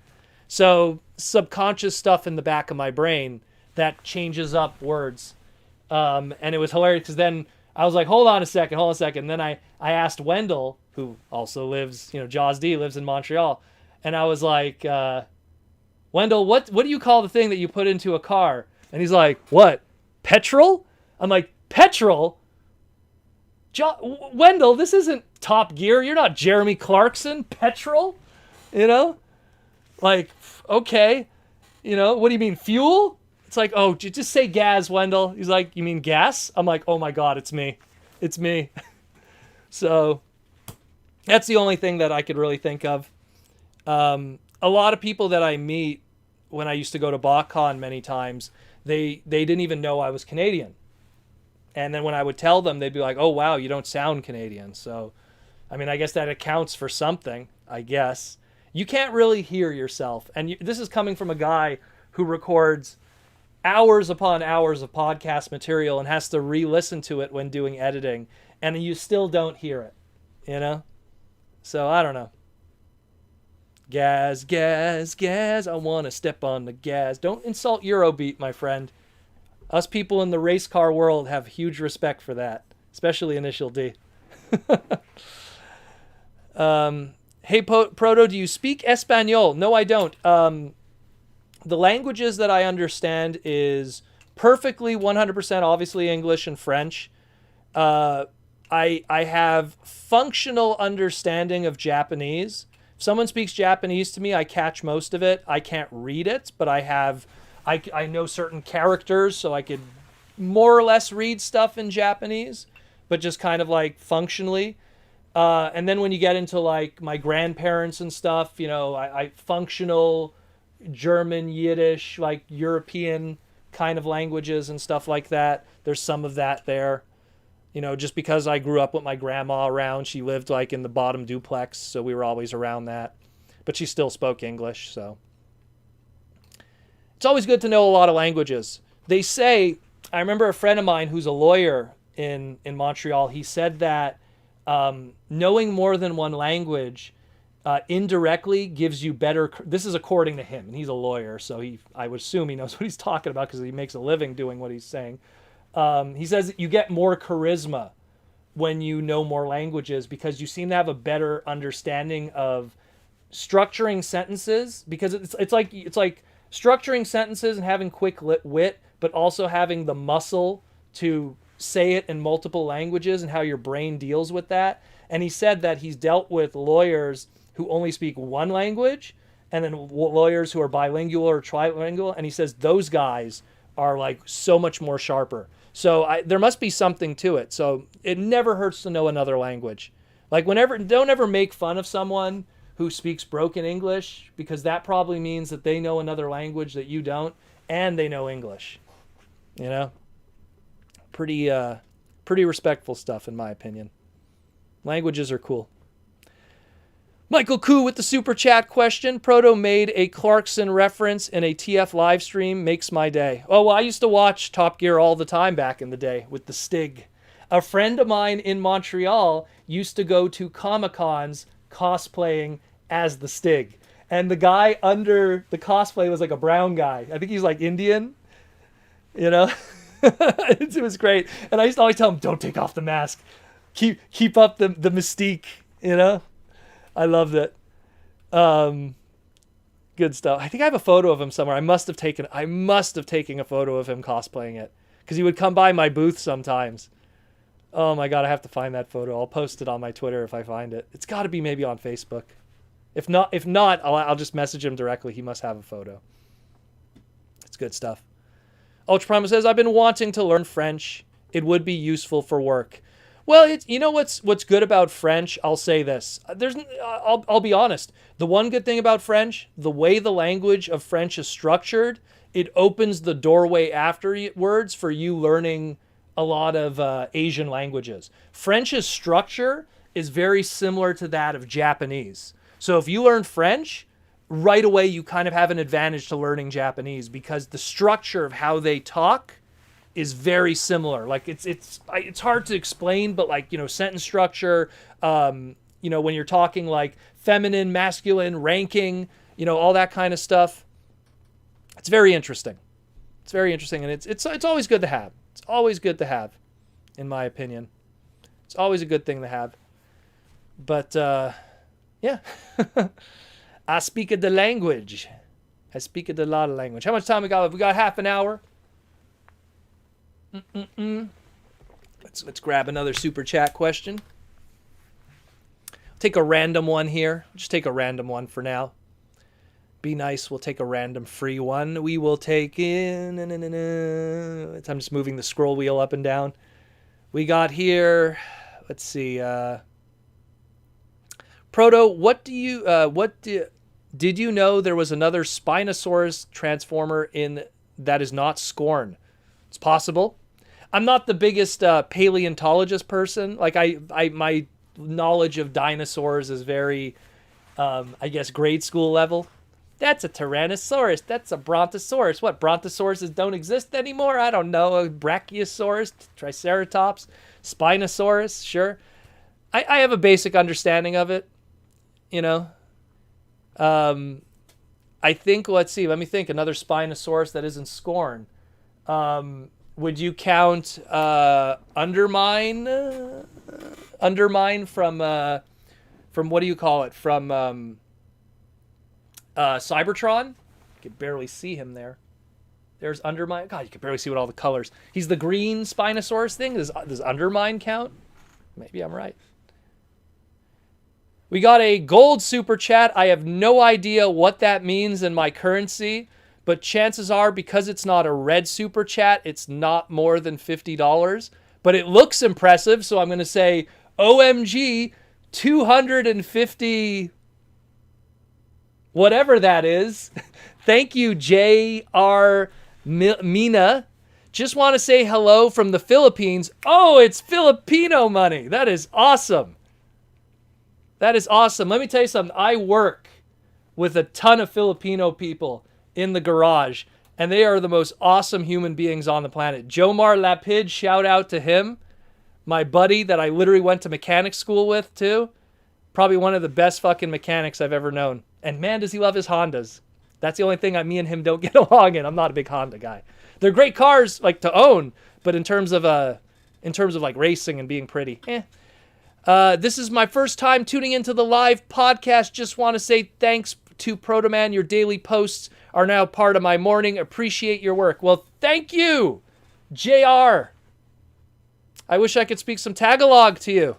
So subconscious stuff in the back of my brain that changes up words. And it was hilarious because then I was like, hold on a second. And then I asked Wendell, who also lives, Jaws D lives in Montreal. And I was like, Wendell, what do you call the thing that you put into a car? And he's like, what? Petrol? I'm like, petrol? Wendell, this isn't Top Gear. You're not Jeremy Clarkson. Petrol? Like, okay. What do you mean, fuel? It's like, oh, just say gas, Wendell. He's like, you mean gas? I'm like, oh my God, it's me. It's me. So that's the only thing that I could really think of. A lot of people that I meet when I used to go to BotCon many times, they didn't even know I was Canadian. And then when I would tell them, they'd be like, oh, wow, you don't sound Canadian. So, I mean, I guess that accounts for something, I guess. You can't really hear yourself. And this is coming from a guy who records hours upon hours of podcast material and has to re-listen to it when doing editing. And you still don't hear it, So, I don't know. Gas, gas, gas. I want to step on the gas. Don't insult Eurobeat, my friend. Us people in the race car world have huge respect for that, especially Initial D. Hey, Proto, do you speak Espanol? No, I don't. The languages that I understand is perfectly 100% obviously English and French. Uh, I have functional understanding of Japanese. If someone speaks Japanese to me, I catch most of it. I can't read it, but I know certain characters, so I could more or less read stuff in Japanese, but just kind of like functionally. And then when you get into like my grandparents and stuff, I functional German, Yiddish, like European kind of languages and stuff like that. There's some of that there. Just because I grew up with my grandma around, she lived like in the bottom duplex, so we were always around that. But she still spoke English, so it's always good to know a lot of languages. They say, I remember a friend of mine who's a lawyer in Montreal, he said that knowing more than one language indirectly gives you better. This is according to him, and he's a lawyer, so I would assume he knows what he's talking about because he makes a living doing what he's saying. He says that you get more charisma when you know more languages because you seem to have a better understanding of structuring sentences, because it's like structuring sentences and having quick wit, but also having the muscle to say it in multiple languages and how your brain deals with that. And he said that he's dealt with lawyers who only speak one language and then lawyers who are bilingual or trilingual. And he says those guys are like so much more sharper. So there must be something to it. So it never hurts to know another language. Like don't ever make fun of someone who speaks broken English, because that probably means that they know another language that you don't, and they know English. Pretty respectful stuff in my opinion. Languages are cool. Michael Koo with the super chat question. Proto made a Clarkson reference in a TF live stream. Makes my day. Oh, well, I used to watch Top Gear all the time back in the day with the Stig. A friend of mine in Montreal used to go to Comic-Cons cosplaying as the Stig. And the guy under the cosplay was like a brown guy. I think he's like Indian. It was great. And I used to always tell him, don't take off the mask. Keep up the mystique, I loved it. Good stuff. I think I have a photo of him somewhere. I must have taken a photo of him cosplaying it, because he would come by my booth sometimes. Oh my God, I have to find that photo. I'll post it on my Twitter if I find it. It's got to be maybe on Facebook. If not, I'll just message him directly. He must have a photo. It's good stuff. Ultra Primal says, I've been wanting to learn French. It would be useful for work. Well, what's good about French? I'll say this. I'll be honest. The one good thing about French, the way the language of French is structured, it opens the doorway afterwards for you learning a lot of Asian languages. French's structure is very similar to that of Japanese. So if you learn French, right away you kind of have an advantage to learning Japanese, because the structure of how they talk is very similar. Like it's hard to explain, but like, sentence structure, when you're talking like feminine, masculine, ranking, all that kind of stuff. It's very interesting. It's very interesting, and it's always good to have. It's always good to have, in my opinion. It's always a good thing to have. But yeah. I speak the language. I speak a lot of language. How much time we got? We got half an hour. Let's grab another super chat question. Take a random one here. Just take a random one for now. Be nice. We'll take a random free one. We will take in. I'm just moving the scroll wheel up and down. We got here. Let's see. Proto, did you know there was another Spinosaurus transformer that is not Scorn? It's possible. I'm not the biggest paleontologist person. Like my knowledge of dinosaurs is very, I guess, grade school level. That's a Tyrannosaurus. That's a Brontosaurus. What, Brontosauruses don't exist anymore? I don't know. A Brachiosaurus, Triceratops, Spinosaurus, sure. I have a basic understanding of it, I think, let me think, another Spinosaurus that isn't Scorn. Would you count Undermine from what do you call it? From Cybertron. You can barely see him there. There's Undermine. God, you can barely see what all the colors. He's the green Spinosaurus thing. Does Undermine count? Maybe I'm right. We got a gold super chat. I have no idea what that means in my currency, but chances are, because it's not a red super chat, it's not more than $50. But it looks impressive, so I'm going to say OMG 250, whatever that is. Thank you, J.R. Mina. Just want to say hello from the Philippines. Oh, it's Filipino money. That is awesome. That is awesome. Let me tell you something. I work with a ton of Filipino people in the garage, and they are the most awesome human beings on the planet. Jomar Lapid, shout out to him. My buddy that I literally went to mechanic school with, too. Probably one of the best fucking mechanics I've ever known. And man, does he love his Hondas. That's the only thing me and him don't get along in. I'm not a big Honda guy. They're great cars, like, to own, but in terms of like racing and being pretty, this is my first time tuning into the live podcast. Just want to say thanks to Protoman. Your daily posts are now part of my morning. Appreciate your work. Well, thank you, JR. I wish I could speak some Tagalog to you.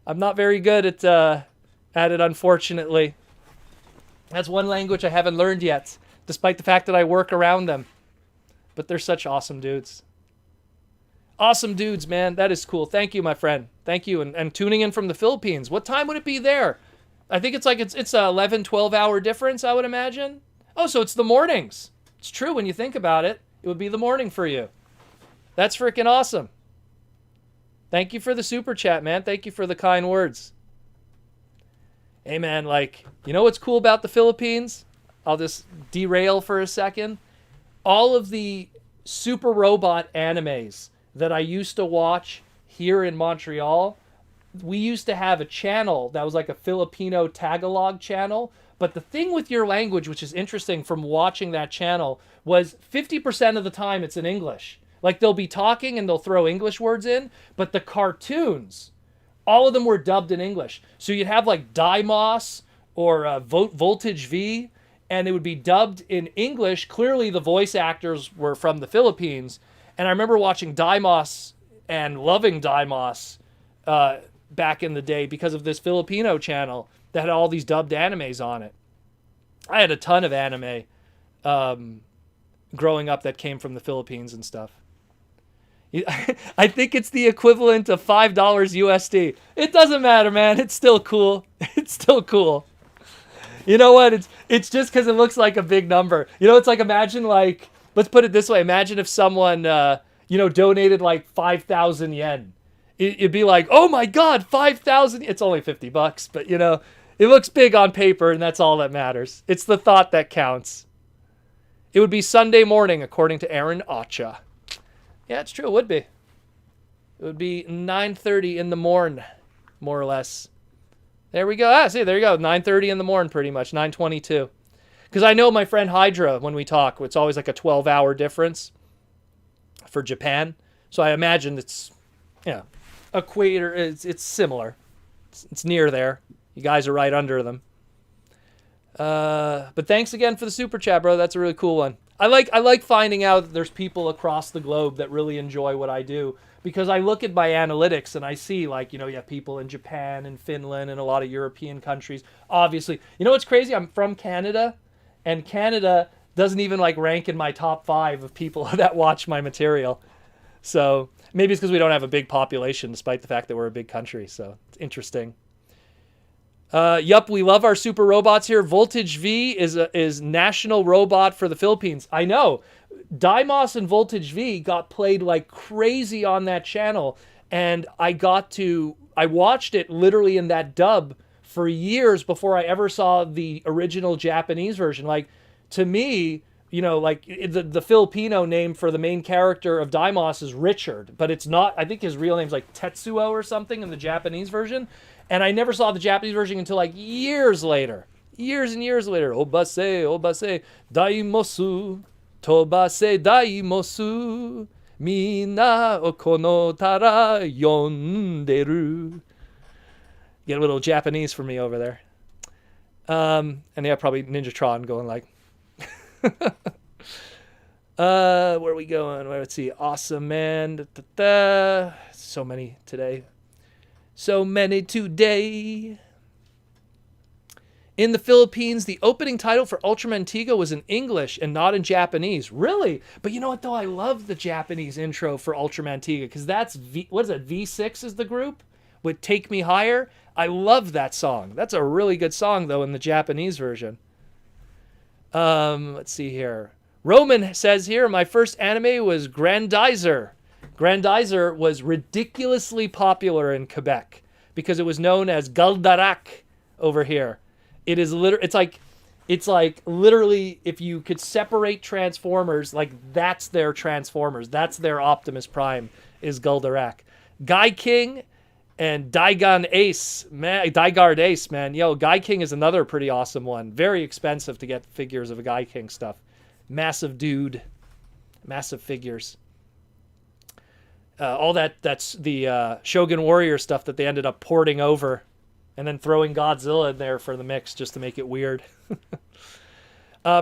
I'm not very good at it, unfortunately. That's one language I haven't learned yet, despite the fact that I work around them. But they're such awesome dudes. Awesome dudes, man. That is cool. Thank you, my friend. Thank you. And tuning in from the Philippines. What time would it be there? I think it's a 11, 12-hour difference, I would imagine. Oh, so it's the mornings. It's true when you think about it. It would be the morning for you. That's freaking awesome. Thank you for the super chat, man. Thank you for the kind words. Hey, man, like, you know what's cool about the Philippines? I'll just derail for a second. All of the super robot animes that I used to watch here in Montreal, we used to have a channel that was like a Filipino Tagalog channel. But the thing with your language, which is interesting from watching that channel, was 50% of the time it's in English. Like, they'll be talking and they'll throw English words in, but the cartoons, all of them were dubbed in English. So you'd have like Dimos or Voltage V, and it would be dubbed in English. Clearly the voice actors were from the Philippines. And I remember watching Dimos and loving Dimos back in the day because of this Filipino channel that had all these dubbed animes on it. I had a ton of anime growing up that came from the Philippines and stuff. I think it's the equivalent of $5 USD. It doesn't matter, man. It's still cool. It's still cool. You know what? It's just because it looks like a big number. You know, it's like, imagine, like, let's put it this way. Imagine if someone, donated like 5,000 yen. It'd be like, oh my God, 5,000. It's only $50, but it looks big on paper, and that's all that matters. It's the thought that counts. It would be Sunday morning, according to Aaron Acha. Yeah, it's true. It would be. It would be 9:30 in the morn, more or less. There we go. See, there you go. 9:30 in the morn, pretty much. 9:22. Because I know my friend Hydra, when we talk, it's always like a 12-hour difference for Japan. So I imagine it's, equator. It's similar. It's near there. You guys are right under them. But thanks again for the super chat, bro. That's a really cool one. I like finding out that there's people across the globe that really enjoy what I do, because I look at my analytics and I see, like, you have people in Japan and Finland and a lot of European countries. Obviously, you know what's crazy? I'm from Canada, and Canada doesn't even like rank in my top 5 of people that watch my material. So maybe it's because we don't have a big population, despite the fact that we're a big country. So it's interesting. Yup, we love our super robots here. Voltage V is national robot for the Philippines. I know. Dimos and Voltage V got played like crazy on that channel, and I watched it literally in that dub for years before I ever saw the original Japanese version. Like, to me, like the Filipino name for the main character of Dimos is Richard, but it's not. I think his real name's like Tetsuo or something in the Japanese version. And I never saw the Japanese version until like years later. Years and years later. Obase, daimosu. Tobase daimosu. Mina o kono tara yonderu. Get a little Japanese for me over there. And yeah, probably Ninjatron going like, where are we going? Let's see. Awesome, man. Da, da, da. So many today. So many today. In the Philippines, the opening title for Ultraman Tiga was in English and not in Japanese. Really? But you know what, though? I love the Japanese intro for Ultraman Tiga because that's, what is it, V6 is the group? With Take Me Higher? I love that song. That's a really good song, though, in the Japanese version. Let's see here. Roman says here, my first anime was Grandizer. Grandizer was ridiculously popular in Quebec because it was known as Galdarak over here. It is it's like literally if you could separate Transformers, like that's their Transformers. That's their Optimus Prime is Galdarak. Guy King and Daigon Ace, man, Daigard Ace, man. Yo, Guy King is another pretty awesome one. Very expensive to get figures of a Guy King stuff. Massive dude. Massive figures. All that's the Shogun Warrior stuff that they ended up porting over and then throwing Godzilla in there for the mix just to make it weird.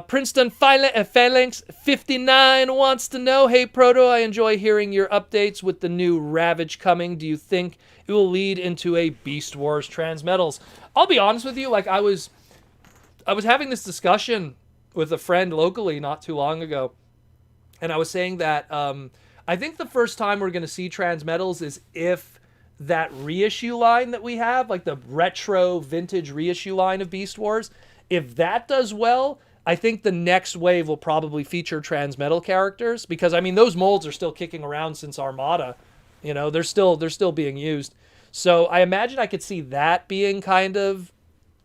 Princeton Phalanx 59 wants to know, hey Proto, I enjoy hearing your updates with the new Ravage coming. Do you think it will lead into a Beast Wars Transmetals? I'll be honest with you, like I was having this discussion with a friend locally not too long ago, and I was saying that I think the first time we're going to see Transmetals is if that reissue line that we have, like the retro vintage reissue line of Beast Wars, if that does well, I think the next wave will probably feature Transmetal characters because, I mean, those molds are still kicking around since Armada. You know, they're still being used. So I imagine I could see that being kind of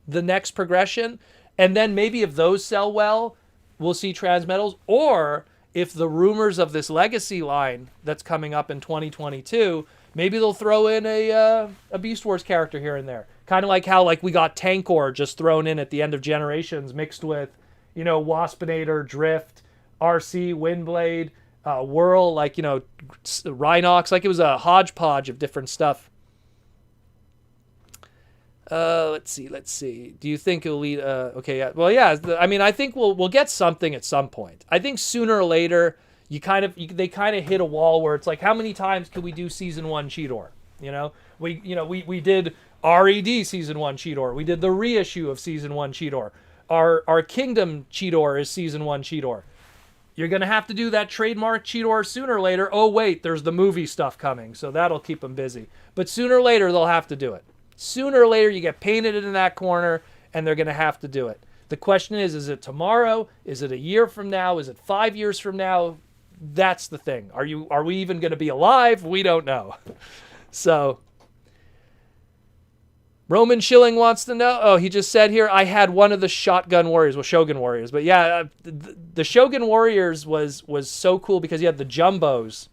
the next progression. And then maybe if those sell well, we'll see Transmetals. Or if the rumors of this Legacy line that's coming up in 2022, maybe they'll throw in a Beast Wars character here and there. Kind of like how like we got Tankor just thrown in at the end of Generations mixed with, you know, Waspinator, Drift, RC, Windblade, Whirl, like, you know, Rhinox. Like it was a hodgepodge of different stuff. Let's see. Do you think it'll lead? Okay, yeah. Well, yeah. I mean, I think we'll get something at some point. I think sooner or later, they kind of hit a wall where it's like, how many times can we do season 1 Cheetor? You know, we did RED season 1 Cheetor. We did the reissue of season 1 Cheetor. Our Kingdom Cheetor is season 1 Cheetor. You're gonna have to do that trademark Cheetor sooner or later. Oh wait, there's the movie stuff coming, so that'll keep them busy. But sooner or later they'll have to do it. Sooner or later you get painted in that corner, and they're gonna have to do it. The question is it tomorrow? Is it a year from now? Is it 5 years from now? That's the thing. Are we even going to be alive? We don't know. So Roman Schilling wants to know. Oh, he just said here, I had one of the Shotgun Warriors, well, Shogun Warriors. But yeah, the Shogun Warriors was so cool because you had the Jumbos,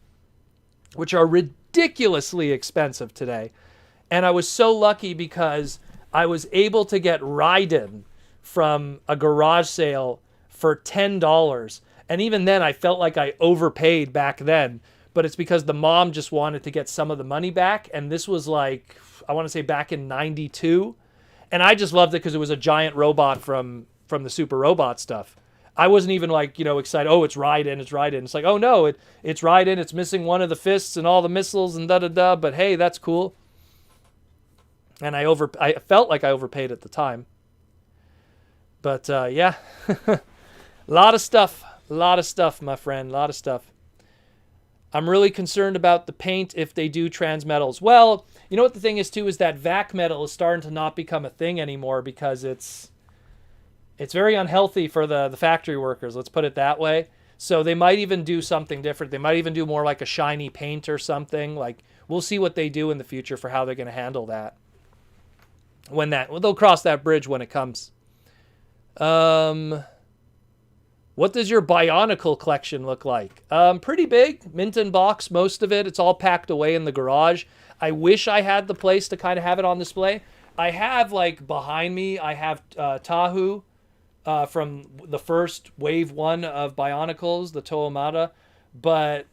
which are ridiculously expensive today. And I was so lucky because I was able to get Raiden from a garage sale for $10. And even then, I felt like I overpaid back then. But it's because the mom just wanted to get some of the money back. And this was like, I want to say back in 92. And I just loved it because it was a giant robot from the Super Robot stuff. I wasn't even like, you know, excited. Oh, it's Raiden. It's like, oh no, it's Raiden. It's missing one of the fists and all the missiles and da-da-da. But hey, that's cool. And I felt like I overpaid at the time. But yeah, a lot of stuff. A lot of stuff, my friend. A lot of stuff. I'm really concerned about the paint if they do Transmetals. Well, you know what the thing is, too, is that vac metal is starting to not become a thing anymore because it's very unhealthy for the factory workers. Let's put it that way. So they might even do something different. They might even do more like a shiny paint or something. Like, we'll see what they do in the future for how they're going to handle that. They'll cross that bridge when it comes. What does your Bionicle collection look like? Pretty big. Mint in box, most of it. It's all packed away in the garage. I wish I had the place to kind of have it on display. I have, like, behind me, I have Tahu from the first wave 1 of Bionicles, the Toomata. But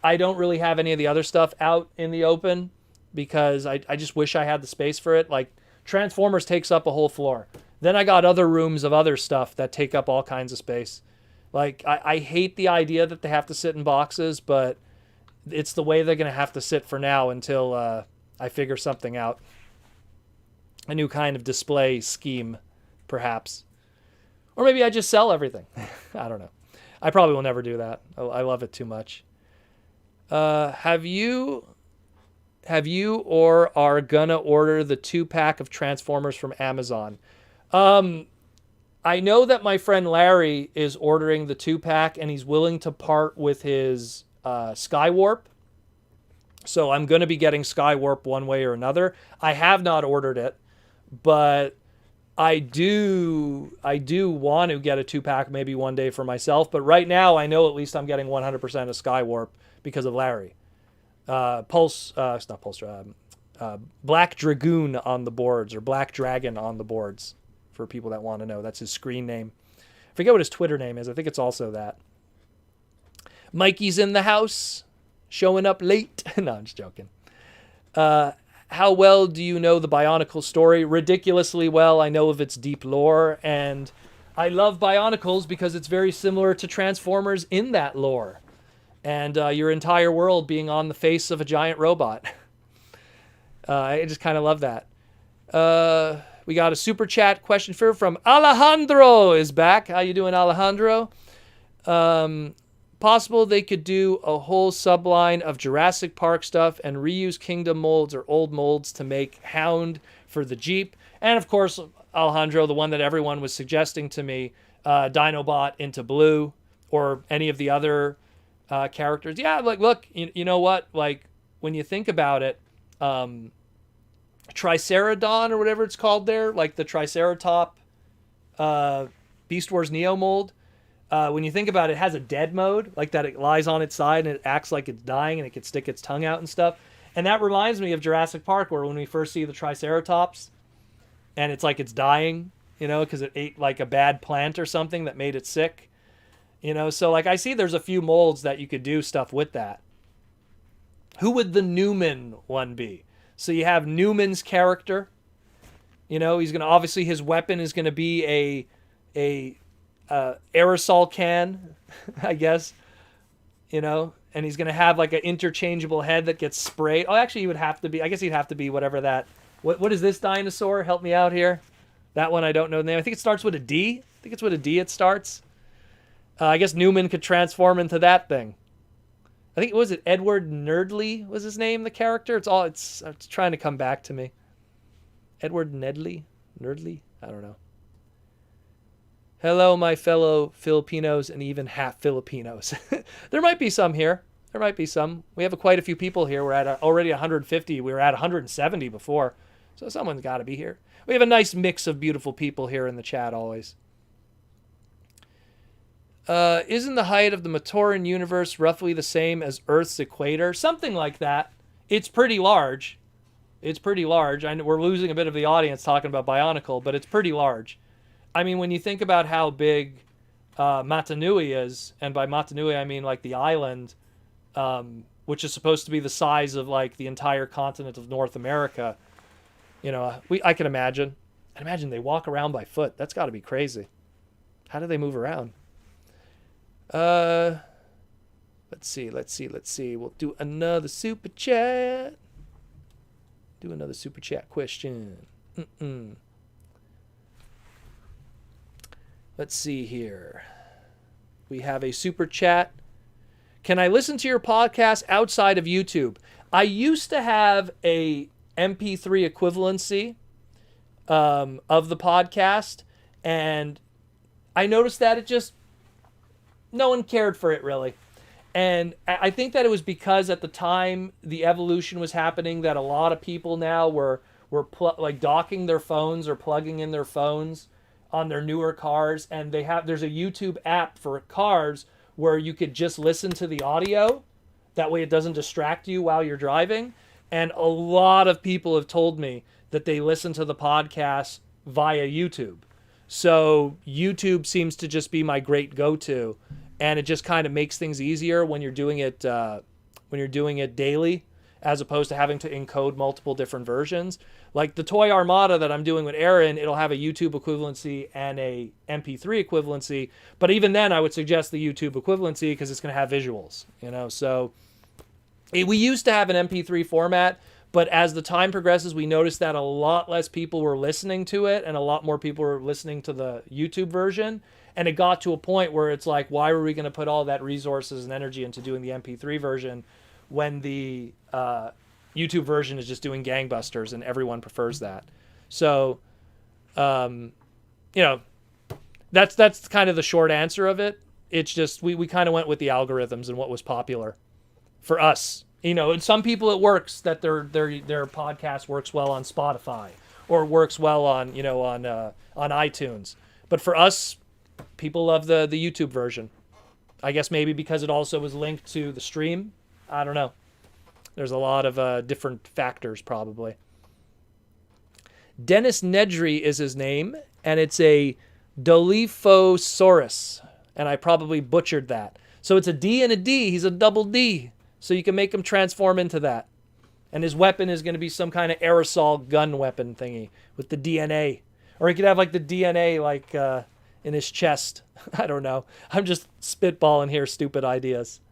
I don't really have any of the other stuff out in the open. because I just wish I had the space for it. Like, Transformers takes up a whole floor. Then I got other rooms of other stuff that take up all kinds of space. Like, I hate the idea that they have to sit in boxes, but it's the way they're going to have to sit for now until I figure something out. A new kind of display scheme, perhaps. Or maybe I just sell everything. I don't know. I probably will never do that. I love it too much. Have you or are gonna order the 2-pack of Transformers from Amazon? I know that my friend Larry is ordering the 2-pack, and he's willing to part with his Skywarp. So I'm going to be getting Skywarp one way or another. I have not ordered it, but I do want to get a 2-pack maybe one day for myself. But right now, I know at least I'm getting 100% of Skywarp because of Larry. Black Dragoon on the boards, or Black Dragon on the boards, for people that want to know. That's his screen name. I forget what his Twitter name is. I think it's also that. Mikey's in the house, showing up late. No, I'm just joking. How well do you know the Bionicle story? Ridiculously well. I know of its deep lore, and I love Bionicles because it's very similar to Transformers in that lore. And your entire world being on the face of a giant robot. I just kind of love that. We got a super chat question from Alejandro is back. How you doing, Alejandro? Possible they could do a whole subline of Jurassic Park stuff and reuse Kingdom molds or old molds to make Hound for the Jeep. And of course, Alejandro, the one that everyone was suggesting to me, Dinobot into blue, or any of the other characters. Yeah, like, look, you know what? Like, when you think about it, Triceratodon or whatever it's called there, like the Triceratop Beast Wars Neo mold, when you think about it, it has a dead mode, like that it lies on its side and it acts like it's dying and it can stick its tongue out and stuff. And that reminds me of Jurassic Park, where when we first see the Triceratops and it's like it's dying, because it ate like a bad plant or something that made it sick. So like I see there's a few molds that you could do stuff with that. Who would the Newman one be? So you have Newman's character. He's going to, obviously his weapon is going to be a aerosol can, I guess. And he's going to have like an interchangeable head that gets sprayed. Oh, actually, he'd have to be whatever that. What is this dinosaur? Help me out here. That one I don't know the name. I think it starts with a D. I think it's with a D it starts. I guess Newman could transform into that thing. I think, was it Edward Nerdly was his name, the character? It's trying to come back to me. Edward Nerdly? I don't know. Hello, my fellow Filipinos and even half Filipinos. There might be some here. There might be some. We have quite a few people here. We're at already 150. We were at 170 before. So someone's got to be here. We have a nice mix of beautiful people here in the chat always. Isn't the height of the Matoran universe roughly the same as Earth's equator? Something like that. It's pretty large. I know we're losing a bit of the audience talking about Bionicle, but it's pretty large. I mean, when you think about how big Matanui is, and by Matanui I mean like the island, which is supposed to be the size of like the entire continent of North America, I can imagine. I imagine they walk around by foot. That's got to be crazy. How do they move around? Let's see. We'll do another super chat. Question. Let's see here. We have a super chat. Can I listen to your podcast outside of YouTube? I used to have a MP3 equivalency of the podcast, and I noticed that no one cared for it really. And I think that it was because at the time the evolution was happening, that a lot of people now were docking their phones or plugging in their phones on their newer cars, and there's a YouTube app for cars where you could just listen to the audio. That way it doesn't distract you while you're driving. And a lot of people have told me that they listen to the podcast via YouTube. So YouTube seems to just be my great go-to, and it just kind of makes things easier when you're doing it daily, as opposed to having to encode multiple different versions. Like the toy Armada that I'm doing with Aaron, it'll have a YouTube equivalency and a MP3 equivalency. But even then, I would suggest the YouTube equivalency because it's going to have visuals, you know. So we used to have an MP3 format, but as the time progresses, we noticed that a lot less people were listening to it and a lot more people were listening to the YouTube version. And it got to a point where it's like, why were we going to put all that resources and energy into doing the MP3 version when the YouTube version is just doing gangbusters and everyone prefers that? So, you know, that's kind of the short answer of it. It's just we kind of went with the algorithms and what was popular for us. You know, and some people it works that their podcast works well on Spotify or works well on, you know, on iTunes. But for us, people love the YouTube version. I guess maybe because it also was linked to the stream. I don't know. There's a lot of different factors probably. Dennis Nedry is his name, and it's a Dilophosaurus, and I probably butchered that. So it's a D and a D. He's a double D. So you can make him transform into that. And his weapon is going to be some kind of aerosol gun weapon thingy with the DNA. Or he could have like the DNA like in his chest. I don't know. I'm just spitballing here stupid ideas.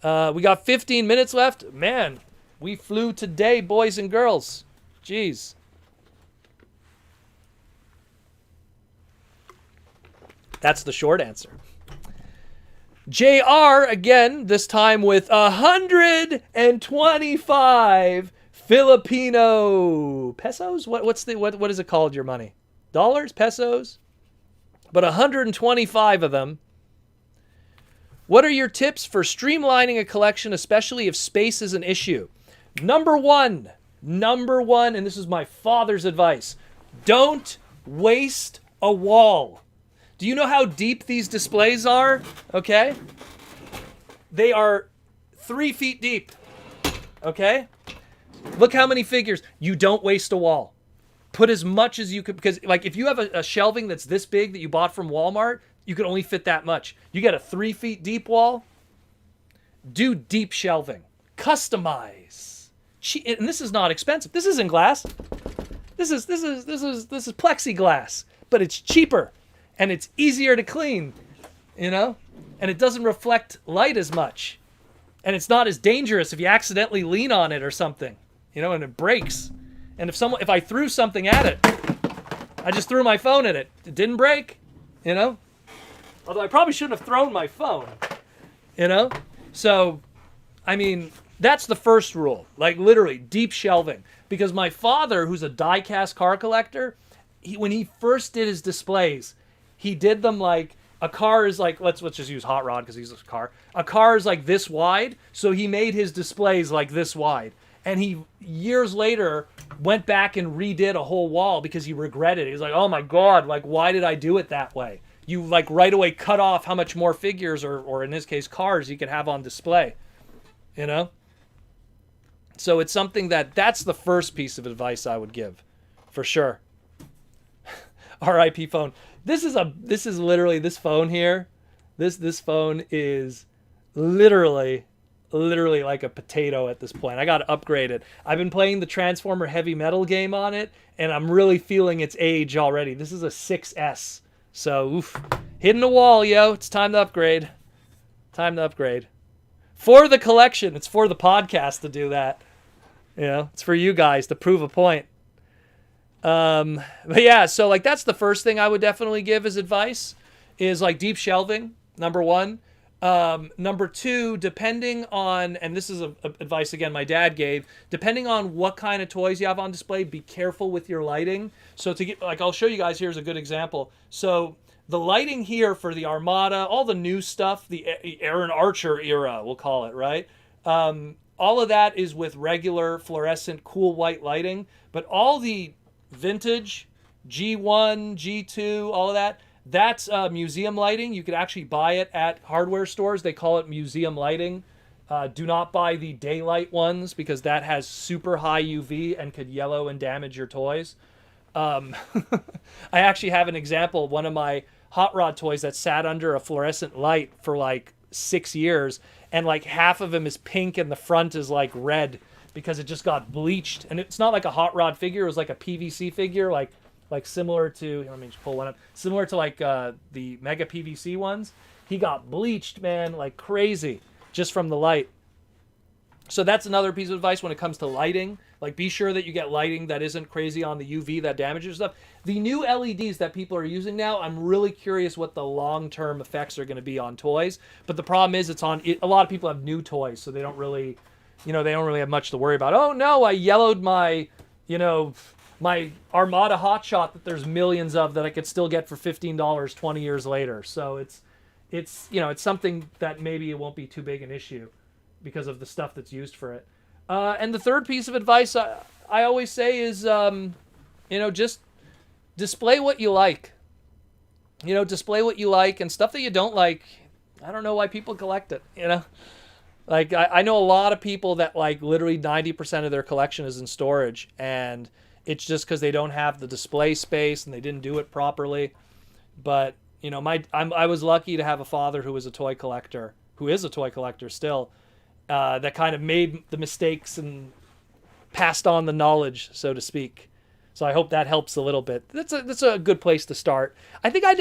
We got 15 minutes left. Man, we flew today, boys and girls. Jeez. That's the short answer. JR, again, this time with 125 Filipino pesos? What is it called, your money? Dollars? Pesos? But 125 of them. What are your tips for streamlining a collection, especially if space is an issue? Number one, and this is my father's advice, don't waste a wall. Do you know how deep these displays are? Okay. They are 3 feet deep. Okay. Look how many figures. You don't waste a wall. Put as much as you could, because like if you have a shelving that's this big that you bought from Walmart, you can only fit that much. You get a 3 feet deep wall. Do deep shelving. Customize. And this is not expensive. This isn't glass. This is plexiglass, but it's cheaper. And it's easier to clean, you know? And it doesn't reflect light as much. And it's not as dangerous if you accidentally lean on it or something, you know, and it breaks. And if I threw something at it, I just threw my phone at it. It didn't break, you know? Although I probably shouldn't have thrown my phone, you know? So, I mean, that's the first rule. Like, literally, deep shelving. Because my father, who's a die-cast car collector, when he first did his displays, he did them like a car is like, let's just use Hot Rod because he's a car. A car is like this wide, so he made his displays like this wide. And he, years later, went back and redid a whole wall because he regretted it. He was like, oh my God, like, why did I do it that way? You, like, right away cut off how much more figures, or in this case, cars, you could have on display. You know? So it's something that's the first piece of advice I would give. For sure. RIP phone. This is literally this phone here. This phone is literally like a potato at this point. I got to upgrade it. I've been playing the Transformer Heavy Metal game on it, and I'm really feeling its age already. This is a 6S. So, oof. Hitting the wall, yo. It's time to upgrade. For the collection. It's for the podcast to do that. You know, it's for you guys to prove a point. But yeah, so like that's the first thing I would definitely give as advice is like deep shelving, number one. Number two, depending on, and this is advice again my dad gave, depending on what kind of toys you have on display, be careful with your lighting. So to get, like, I'll show you guys, here's a good example. So the lighting here for the Armada, all the new stuff, the Aaron Archer era, we'll call it, right? All of that is with regular fluorescent cool white lighting, but all the vintage G1, G2, all of that, that's museum lighting. You could actually buy it at hardware stores. They call it museum lighting. Do not buy the daylight ones because that has super high UV and could yellow and damage your toys. I actually have an example of one of my Hot Rod toys that sat under a fluorescent light for like 6 years, and like half of him is pink and the front is like red because it just got bleached. And it's not like a hot rod figure; it was like a PVC figure, like similar to. Let me just pull one up. Similar to like the Mega PVC ones. He got bleached, man, like crazy, just from the light. So that's another piece of advice when it comes to lighting. Like, be sure that you get lighting that isn't crazy on the UV that damages stuff. The new LEDs that people are using now, I'm really curious what the long-term effects are going to be on toys. But the problem is, a lot of people have new toys, so they don't really, they don't really have much to worry about. Oh no, I yellowed my, my Armada Hotshot that there's millions of that I could still get for $15 20 years later. So it's something that maybe it won't be too big an issue because of the stuff that's used for it. And the third piece of advice I always say is, just display what you like. Display what you like, and stuff that you don't like, I don't know why people collect it, Like, I know a lot of people that, like, literally 90% of their collection is in storage, and it's just because they don't have the display space and they didn't do it properly. But, I was lucky to have a father who is a toy collector still, that kind of made the mistakes and passed on the knowledge, so to speak. So I hope that helps a little bit. That's a good place to start. I think I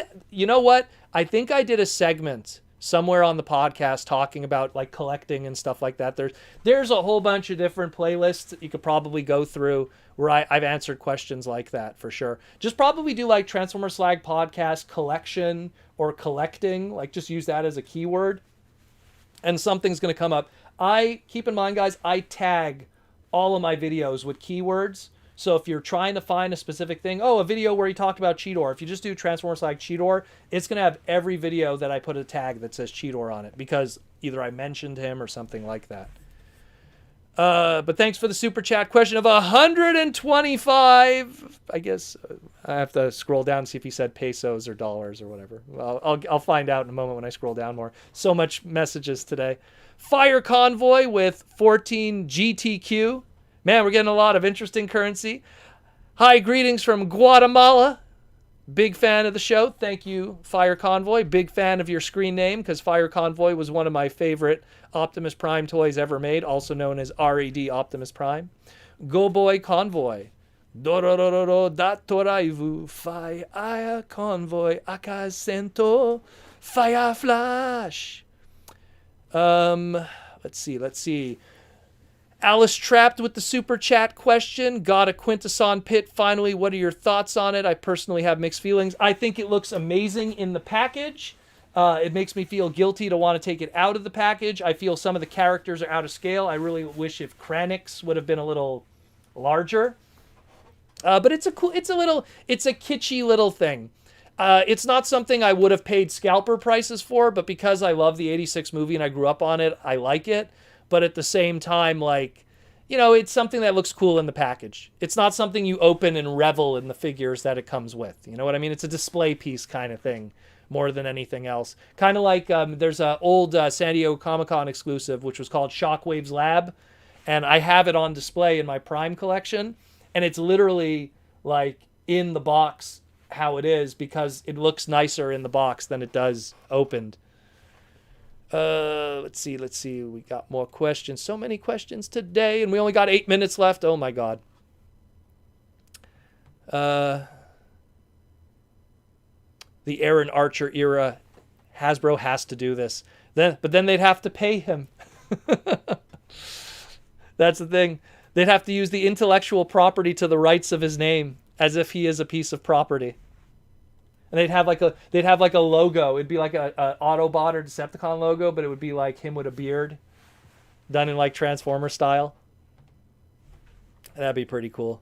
think I did a segment somewhere on the podcast talking about like collecting and stuff like that. There's a whole bunch of different playlists that you could probably go through where I've answered questions like that for sure. Just probably do like Transformer Slag podcast collection or collecting, like just use that as a keyword and something's going to come up. Keep in mind, guys, I tag all of my videos with keywords. So if you're trying to find a specific thing, a video where he talked about Cheetor, if you just do Transformers like Cheetor, it's going to have every video that I put a tag that says Cheetor on it because either I mentioned him or something like that. But thanks for the super chat question of 125. I guess I have to scroll down and see if he said pesos or dollars or whatever. I'll find out in a moment when I scroll down more. So much messages today. Fire Convoy with 14 GTQ. Man, we're getting a lot of interesting currency. Hi, greetings from Guatemala. Big fan of the show. Thank you, Fire Convoy. Big fan of your screen name because Fire Convoy was one of my favorite Optimus Prime toys ever made, also known as RAD Optimus Prime. Go Boy Convoy. Dorororo datoraivu Fire Convoy Akasento Fire Flash. Let's see. Alice Trapped with the super chat question. Got a Quintesson pit finally. What are your thoughts on it? I personally have mixed feelings. I think it looks amazing in the package. It makes me feel guilty to want to take it out of the package. I feel some of the characters are out of scale. I really wish if Kranix would have been a little larger. But it's a kitschy little thing. It's not something I would have paid scalper prices for, but because I love the 86 movie and I grew up on it, I like it. But at the same time, it's something that looks cool in the package. It's not something you open and revel in the figures that it comes with. You know what I mean? It's a display piece kind of thing more than anything else. Kind of like there's an old San Diego Comic-Con exclusive, which was called Shockwave's Lab. And I have it on display in my Prime collection. And it's literally like in the box how it is because it looks nicer in the box than it does opened. Let's see. We got more questions. So many questions today, and we only got 8 minutes left. Oh my God. The Aaron Archer era, Hasbro has to do this. But then they'd have to pay him. That's the thing. They'd have to use the intellectual property to the rights of his name as if he is a piece of property. And they'd have like a logo. It'd be like a Autobot or Decepticon logo, but it would be like him with a beard, done in like Transformer style. That'd be pretty cool.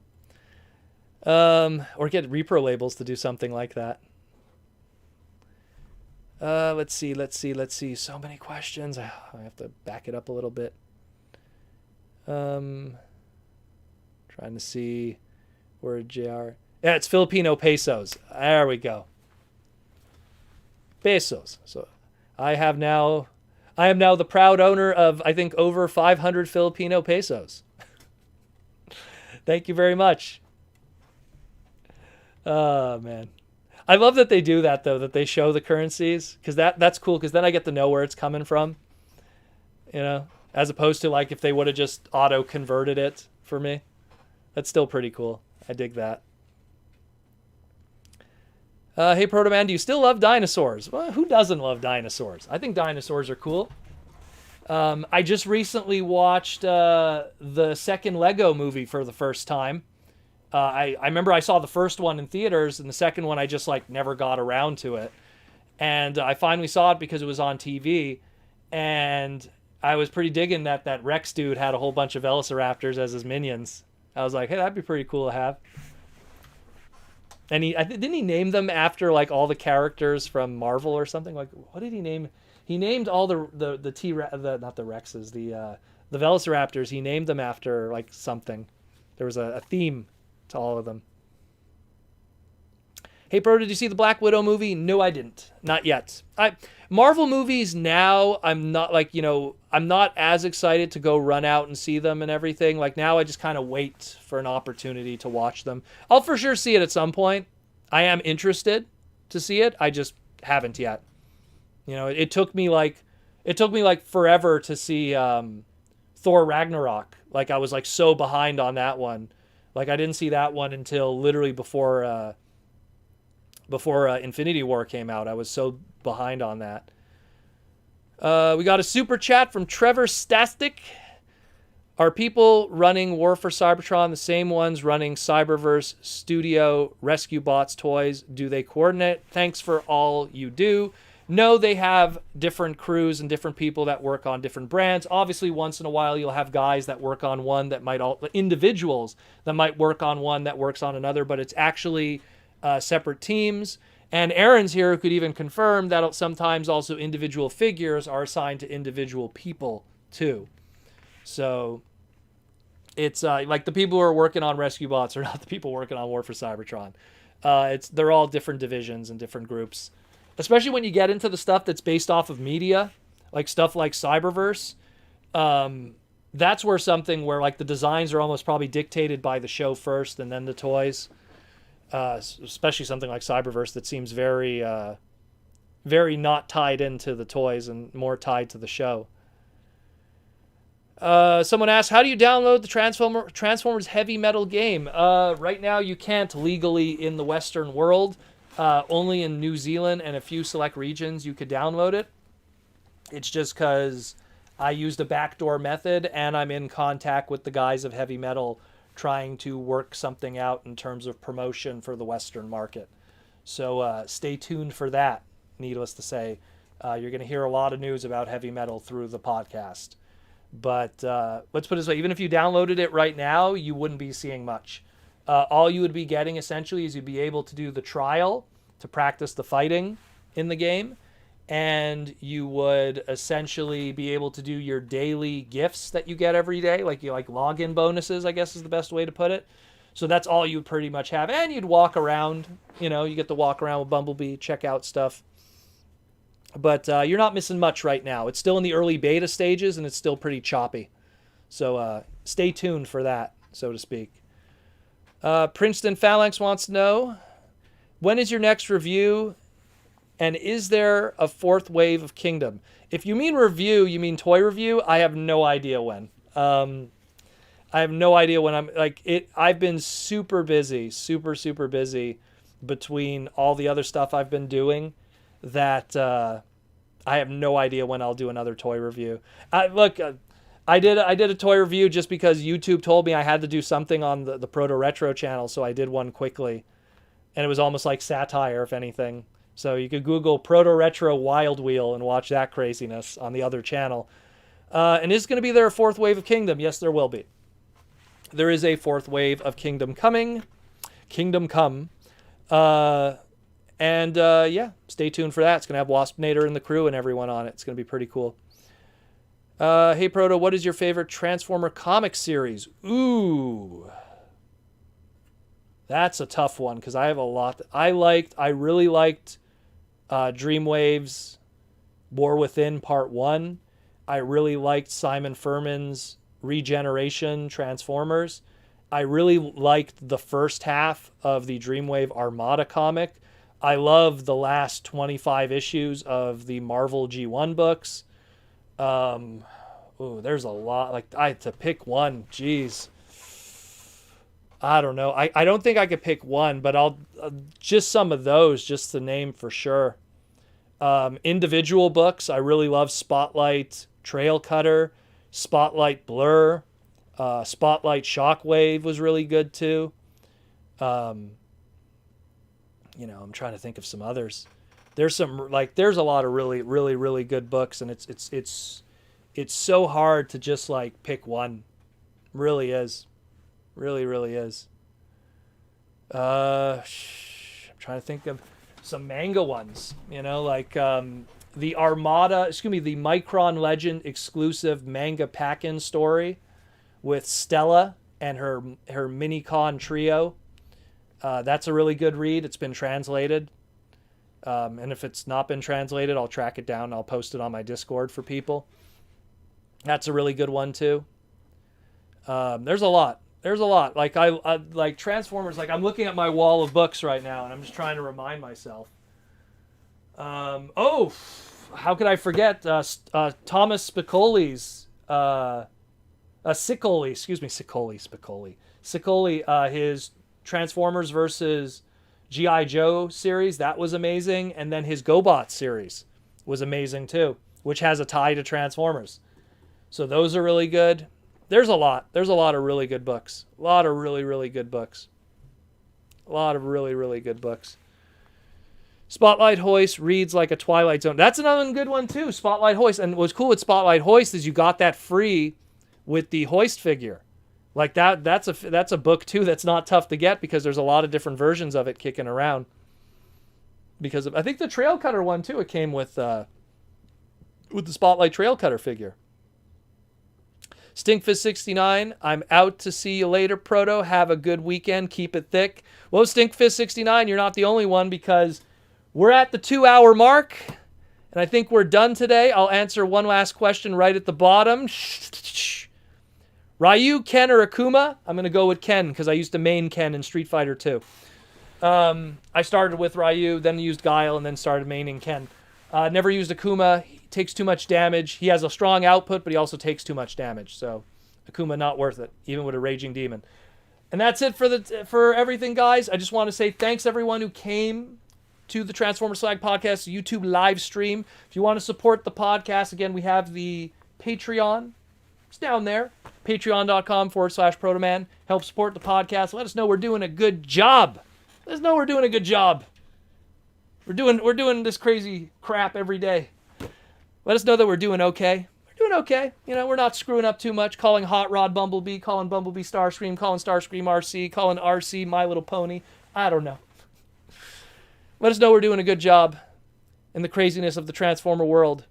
Or get repro labels to do something like that. Let's see. So many questions. I have to back it up a little bit. Trying to see where JR. Yeah, it's Filipino pesos. There we go. Pesos. So I am now the proud owner of, I think, over 500 Filipino pesos. Thank you very much. Oh, man. I love that they do that, though, that they show the currencies, because that's cool, because then I get to know where it's coming from. you know, as opposed to like if they would have just auto converted it for me. That's still pretty cool. I dig that. Hey, Proto Man, do you still love dinosaurs? Well, who doesn't love dinosaurs? I think dinosaurs are cool. I just recently watched the second Lego movie for the first time. I remember I saw the first one in theaters, and the second one I just like never got around to it. And I finally saw it because it was on TV, and I was pretty digging that Rex dude had a whole bunch of Velociraptors as his minions. I was like, hey, that'd be pretty cool to have. And didn't he name them after like all the characters from Marvel or something? Like, what did he name? He named all not the Rexes, the Velociraptors. He named them after like something. There was a theme to all of them. Hey, bro, did you see the Black Widow movie? No, I didn't. Not yet. Marvel movies now, I'm not like, I'm not as excited to go run out and see them and everything. Like now I just kind of wait for an opportunity to watch them. I'll for sure see it at some point. I am interested to see it. I just haven't yet. It took me like forever to see Thor Ragnarok. Like I was like so behind on that one. Like I didn't see that one until literally before Infinity War came out. I was so behind on that. We got a super chat from Trevor Stastic. Are people running War for Cybertron the same ones running Cyberverse Studio Rescue Bots toys? Do they coordinate? Thanks for all you do. No, they have different crews and different people that work on different brands. Obviously, once in a while, you'll have guys that work on one that might individuals that might work on one that works on another, but it's actually separate teams. And Aaron's here who could even confirm that sometimes also individual figures are assigned to individual people too. So it's like the people who are working on Rescue Bots are not the people working on War for Cybertron. They're all different divisions and different groups. Especially when you get into the stuff that's based off of media, like stuff like Cyberverse. That's where something where like the designs are almost probably dictated by the show first and then the toys. Especially something like Cyberverse that seems very, very not tied into the toys and more tied to the show. Someone asked, how do you download the Transformers Heavy Metal game? Right now you can't legally in the Western world. Only in New Zealand and a few select regions you could download it. It's just because I used a backdoor method and I'm in contact with the guys of Heavy Metal trying to work something out in terms of promotion for the Western market. So stay tuned for that, needless to say. You're going to hear a lot of news about Heavy Metal through the podcast. But let's put it this way, even if you downloaded it right now, you wouldn't be seeing much. All you would be getting essentially is you'd be able to do the trial to practice the fighting in the game. And you would essentially be able to do your daily gifts that you get every day, like login bonuses, I guess is the best way to put it. So that's all you would pretty much have. And you'd walk around, you get to walk around with Bumblebee, check out stuff. But you're not missing much right now. It's still in the early beta stages and it's still pretty choppy. So stay tuned for that, so to speak. Princeton Phalanx wants to know, when is your next review? And is there a fourth wave of Kingdom? If you mean review, you mean toy review, I have no idea when. I have no idea when I've been super busy, super busy between all the other stuff I've been doing that I have no idea when I'll do another toy review. I did a toy review just because YouTube told me I had to do something on the Proto Retro channel, so I did one quickly. And it was almost like satire, if anything. So you could Google Proto Retro Wild Wheel and watch that craziness on the other channel. And is going to be there a fourth wave of Kingdom? Yes, there will be. There is a fourth wave of Kingdom coming. Kingdom Come. Yeah, stay tuned for that. It's going to have Waspinator and the crew and everyone on it. It's going to be pretty cool. Hey, Proto, what is your favorite Transformer comic series? Ooh. That's a tough one because I have a lot. I really liked Dreamwave's War Within Part 1. I really liked Simon Furman's Regeneration Transformers. I really liked the first half of the Dreamwave Armada comic. I love the last 25 issues of the Marvel G1 books. Ooh, there's a lot. Like, I had to pick one. Jeez. I don't know. I don't think I could pick one, but I'll just some of those, just to name for sure. Individual books, I really love Spotlight Trail Cutter, Spotlight Blur, Spotlight Shockwave was really good too. I'm trying to think of some others. There's a lot of really, really, really good books, and it's so hard to just like pick one. Really is. Really, really is. I'm trying to think of some manga ones, the the Micron Legend exclusive manga pack-in story with Stella and her Minicon trio. That's a really good read. It's been translated. And if it's not been translated, I'll track it down. I'll post it on my Discord for people. That's a really good one too. There's a lot. Like I like Transformers. Like I'm looking at my wall of books right now, and I'm just trying to remind myself. How could I forget Thomas Spicoli's Spicoli. His Transformers versus G.I. Joe series, that was amazing, and then his GoBots series was amazing too, which has a tie to Transformers. So those are really good. There's a lot of really good books. A lot of really, really good books. Spotlight Hoist reads like a Twilight Zone. That's another good one too, Spotlight Hoist. And what's cool with Spotlight Hoist is you got that free with the Hoist figure. Like that's a book too that's not tough to get because there's a lot of different versions of it kicking around. Because I think the Trail Cutter one too, it came with the Spotlight Trail Cutter figure. Stinkfist69, I'm out to see you later, Proto. Have a good weekend. Keep it thick. Well, Stinkfist69, you're not the only one because we're at the 2-hour mark, and I think we're done today. I'll answer one last question right at the bottom. Ryu, Ken, or Akuma? I'm going to go with Ken because I used to main Ken in Street Fighter 2. I started with Ryu, then used Guile, and then started maining Ken. Never used Akuma. He takes too much damage. He has a strong output, but he also takes too much damage. So Akuma not worth it, even with a Raging Demon. And that's it for everything, guys. I just want to say thanks everyone who came to the Transformer Slag Podcast YouTube live stream. If you want to support the podcast, again, we have the Patreon. It's down there. Patreon.com/Protoman. Help support the podcast. Let us know we're doing a good job. We're doing this crazy crap every day. Let us know that we're doing okay. We're doing okay. We're not screwing up too much. Calling Hot Rod Bumblebee, calling Bumblebee Starscream, calling Starscream RC, calling RC My Little Pony. I don't know. Let us know we're doing a good job in the craziness of the Transformer world.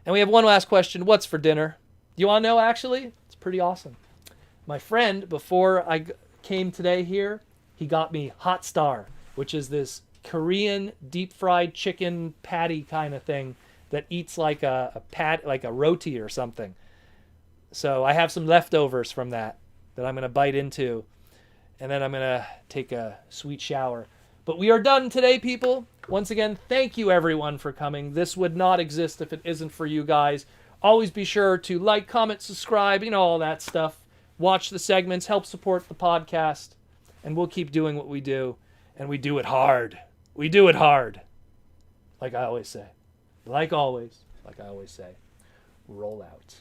And we have one last question. What's for dinner? Do you want to know, actually? It's pretty awesome. My friend, before I came today here, he got me Hot Star, which is this Korean deep-fried chicken patty kind of thing that eats like a roti or something. So I have some leftovers from that I'm going to bite into, and then I'm going to take a sweet shower. But we are done today, people. Once again, thank you everyone for coming. This would not exist if it isn't for you guys. Always be sure to like, comment, subscribe, all that stuff. Watch the segments, help support the podcast, and we'll keep doing what we do, and we do it hard. We do it hard. Like I always say. Like I always say. Roll out.